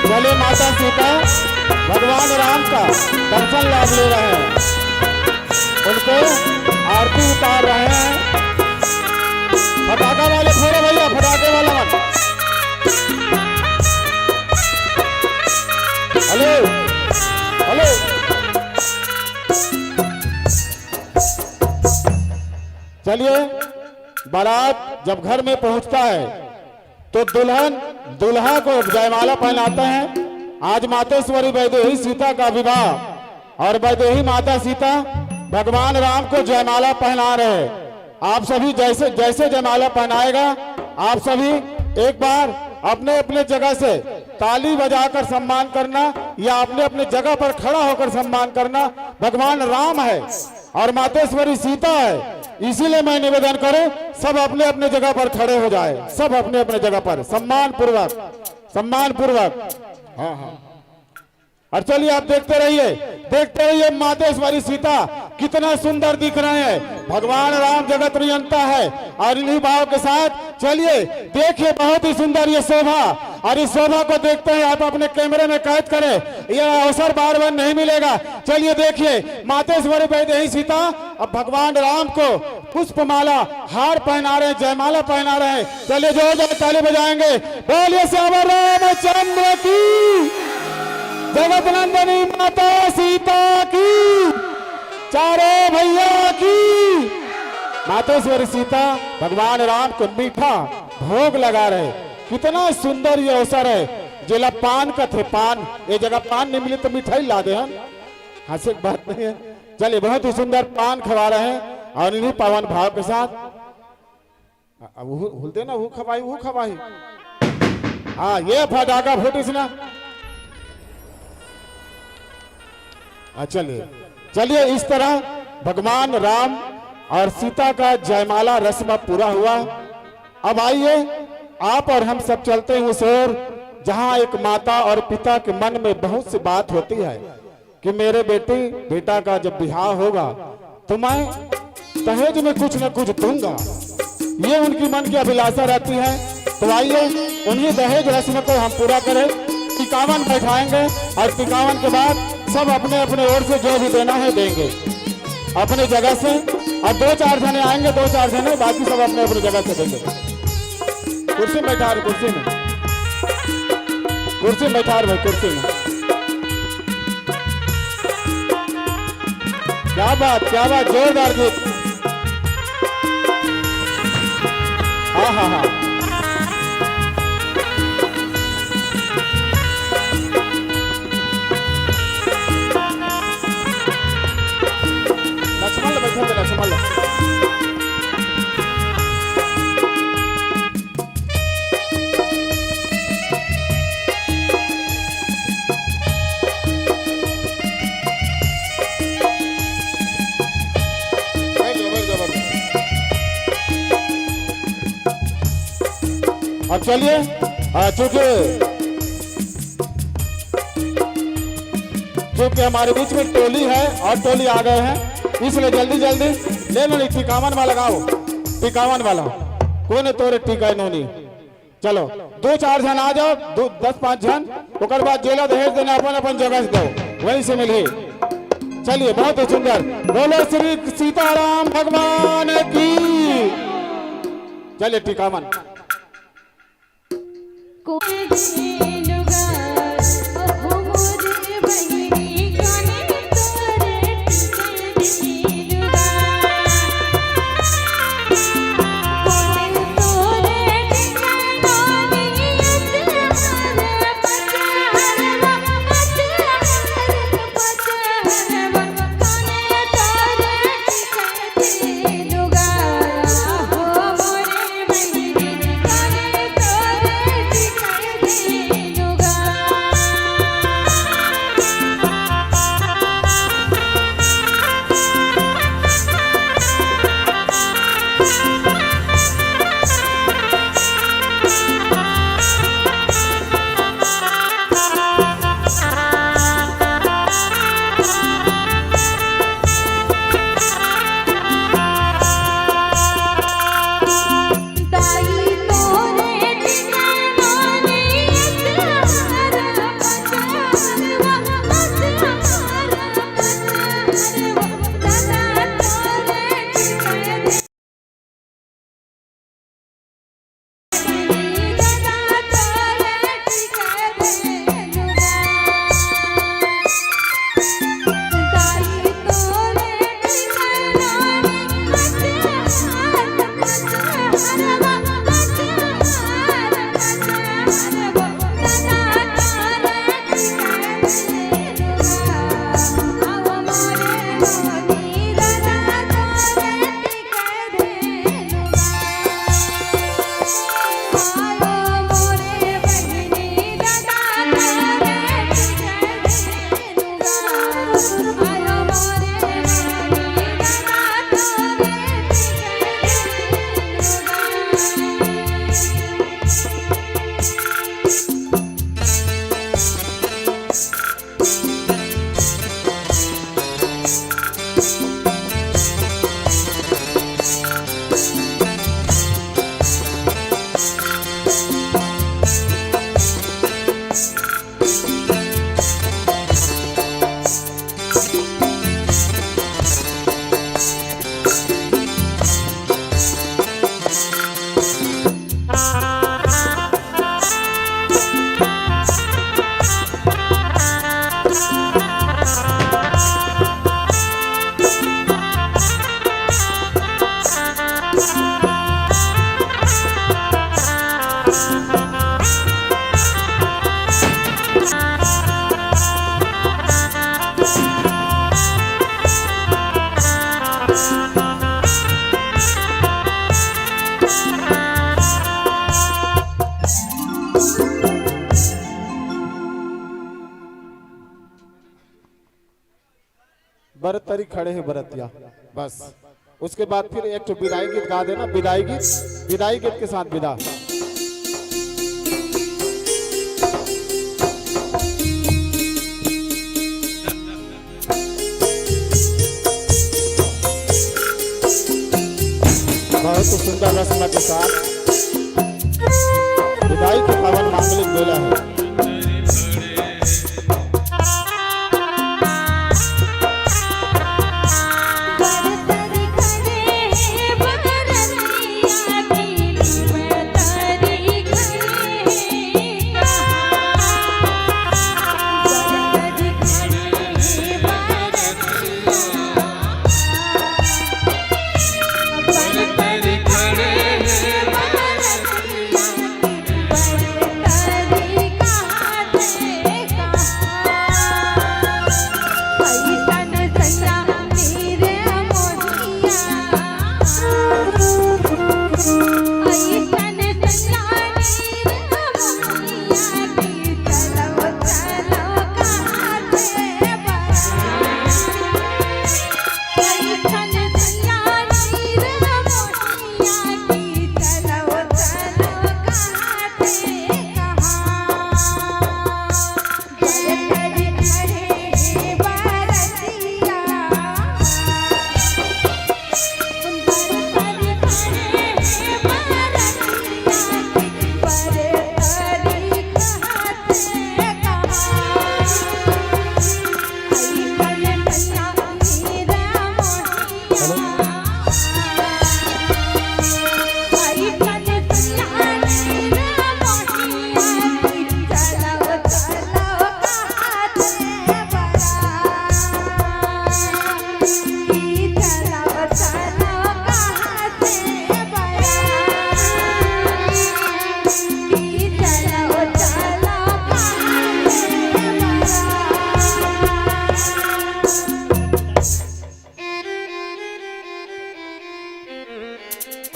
चले माता सीता भगवान राम का दर्शन लाभ ले रहे हैं, उनको आरती उतार रहे हैं। फटाका वाले फोड़ो भैया फटाके वाला मत। हेलो हेलो चलिए बारात जब घर में पहुंचता है तो दुल्हन दुल्हा को जयमाला पहनाते हैं। आज मातेश्वरी वैदेही सीता का विवाह और वैदेही माता सीता भगवान राम को जयमाला पहना रहे हैं। आप सभी जैसे जैसे जयमाला पहनाएगा आप सभी एक बार अपने अपने जगह से ताली बजाकर सम्मान करना या अपने अपने जगह पर खड़ा होकर सम्मान करना। भगवान राम है और मातेश्वरी सीता है, इसीलिए मैं निवेदन करूं सब अपने अपने जगह पर खड़े हो जाए, सब अपने अपने जगह पर सम्मान पूर्वक। हाँ हाँ और चलिए आप देखते रहिए मातेश्वरी सीता कितना सुंदर दिख रहे हैं। भगवान राम जगत नियंता है और इन्हीं भाव के साथ चलिए देखिए बहुत ही सुंदर ये शोभा, और इस शोभा को देखते हैं आप अपने कैमरे में कैद करें, यह अवसर बार बार नहीं मिलेगा। चलिए देखिए मातेश्वरी वैदेही सीता अब भगवान राम को पुष्पमाला हार पहना रहे हैं, जयमाला पहना रहे हैं। चलिए जोरदार ताली बजाएंगे, बोलिए श्याम रामचंद्र की, जगत नंदिनी माता सीता की, चारों भैया की। मातेश्वरी सीता भगवान राम को मीठा भोग लगा रहे, कितना सुंदर ये अवसर है। जिला पान का थे पान, ये जगह पान नहीं मिले तो मिठाई ला दे हम, हंसे की बात नहीं है। चलिए बहुत ही सुंदर पान खवा रहे हैं और इन्हीं पावन भाव के साथ भूलते ना वो खवाई। हाँ ये फटाका फूटिस ना। चलिए इस तरह भगवान राम और सीता का जयमाला रस्म पूरा हुआ। अब आइए आप और हम सब चलते हैं उस ओर जहां एक माता और पिता के मन में बहुत सी बात होती है कि मेरे बेटा का जब बिहार होगा तो मैं दहेज में कुछ न कुछ दूंगा, ये उनकी मन की अभिलाषा रहती है। तो आइए उन्हीं दहेज रस्म को हम पूरा करें, 51 बैठाएंगे और 51 के बाद सब अपने अपने ओर से जो भी देना है देंगे अपने जगह से। और 2-4 जने आएंगे, 2-4 जने, बाकी सब अपने अपने जगह से देंगे। कुर्सी में बैठा रहे, कुर्सी में बैठा रहे, कुर्सी में। क्या बात, जोरदार गीत। हाँ हाँ हाँ, लक्ष्मण बैठे थे, लक्ष्मण। अब चलिए, क्योंकि हमारे बीच में टोली है और टोली आ गए हैं, इसलिए जल्दी ले लो। 51 वाला लगाओ, 51 वाला कौन है तोरे टीका नोनी। चलो 2-4 जन आ जाओ, 10-5 जन, उसके बाद जेला दहेज देना अपन जगह से दो, वहीं से मिले। चलिए, बहुत ही सुंदर। बोलो श्री सीताराम भगवान की। चलिए 51। बरतरी खड़े हैं बरतिया, बस उसके बाद फिर एक तो विदाई गीत गा देना, विदाई गीत के साथ विदा। बहुत सुंदर रस्म के साथ विदाई के पावन मांगलिक बेला है।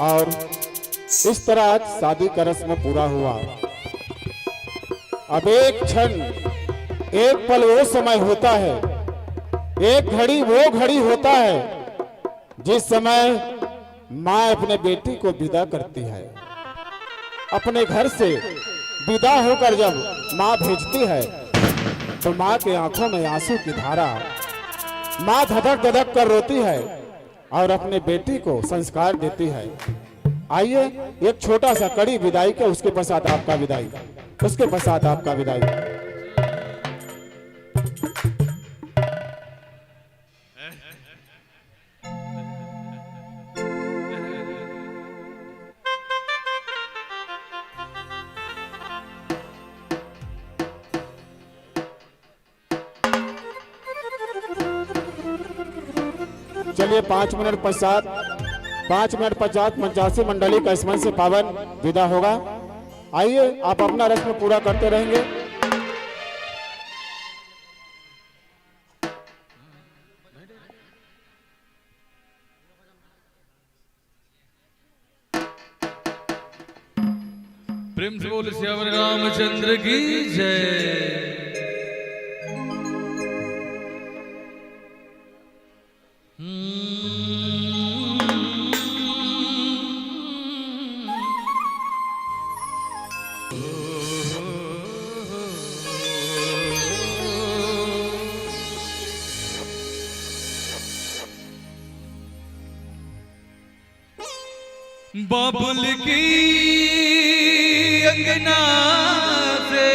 और इस तरह आज शादी का रस्म पूरा हुआ। अब एक क्षण, एक पल वो समय होता है, एक घड़ी वो घड़ी होता है जिस समय माँ अपने बेटी को विदा करती है। अपने घर से विदा होकर जब माँ भेजती है तो माँ के आंखों में आंसू की धारा, माँ धधक धधक कर रोती है और अपने बेटी को संस्कार देती है। आइए एक छोटा सा कड़ी विदाई के, उसके पश्चात आपका विदाई, उसके पश्चात आपका विदाई। चलिए 5 मिनट पश्चात 85 मंडली का स्मरण से पावन विदा होगा। आइए आप अपना रस्म पूरा करते रहेंगे। प्रेम से बोल श्याम रामचंद्र की जय। बाबुल की अंगना से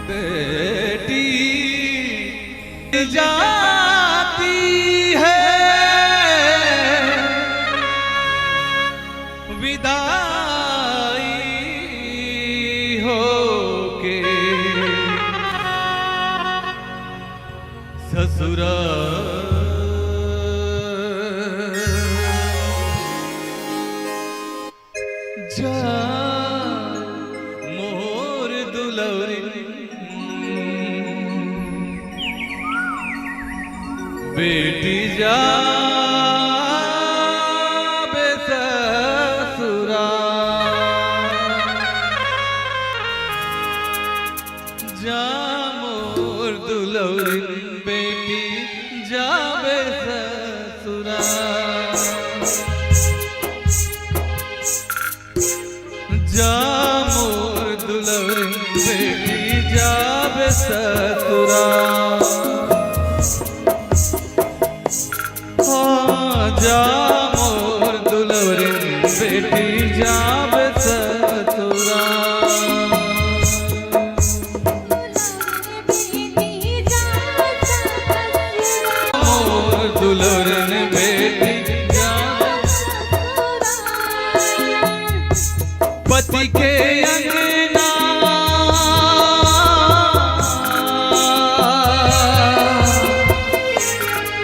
बेटी जाती है, विदाई होके ससुराल जा मोर दुलौरी बेटी जा बेससुरा जा मोर दुलौरी दुलौरिन बेटी जावे ससुरा जा मोर दुलौरिन बेटी जावे ससुरा जा मोर दुलौरिन बेटी जावे ससुरा दुल्हन बेटी पति के अंगना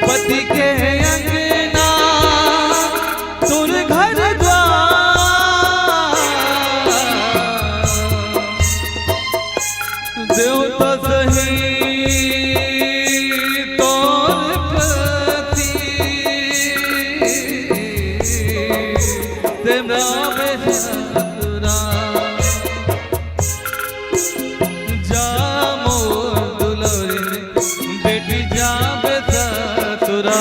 पति के अंगना तुर घर द्वार देवता सही जा मोर दुलौरिन बेटी जावे ससुरा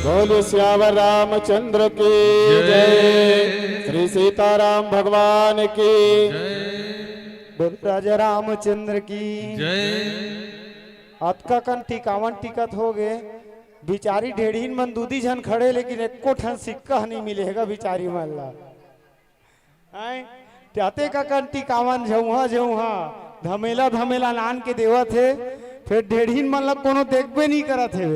बोले श्यावर रामचंद्र की जय। श्री सीताराम भगवान की बोल राजा रामचंद्र की जय। अतका कन टिकावन टिकट हो गए बिचारी ढेढ़ीन मन दूधी झन खड़े लेकिन एको ठन सिक्का नहीं मिलेगा बिचारी मन ला जाते का कन टिकावन झउहा झउहा धमेला धमेला नान के देवत है फिर ढेढ़ीन मन ला कोनो देखबे नहीं करत है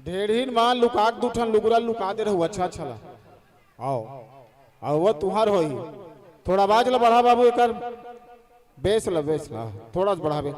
ढेढ़ीन मान लुका दूठन लुगरा लुका दे रहू अच्छा अच्छा आओ आओ वो तुहार होई थोड़ा आवाज ला बढ़ा बाबू एकर बेस ला थोड़ा बढ़ावे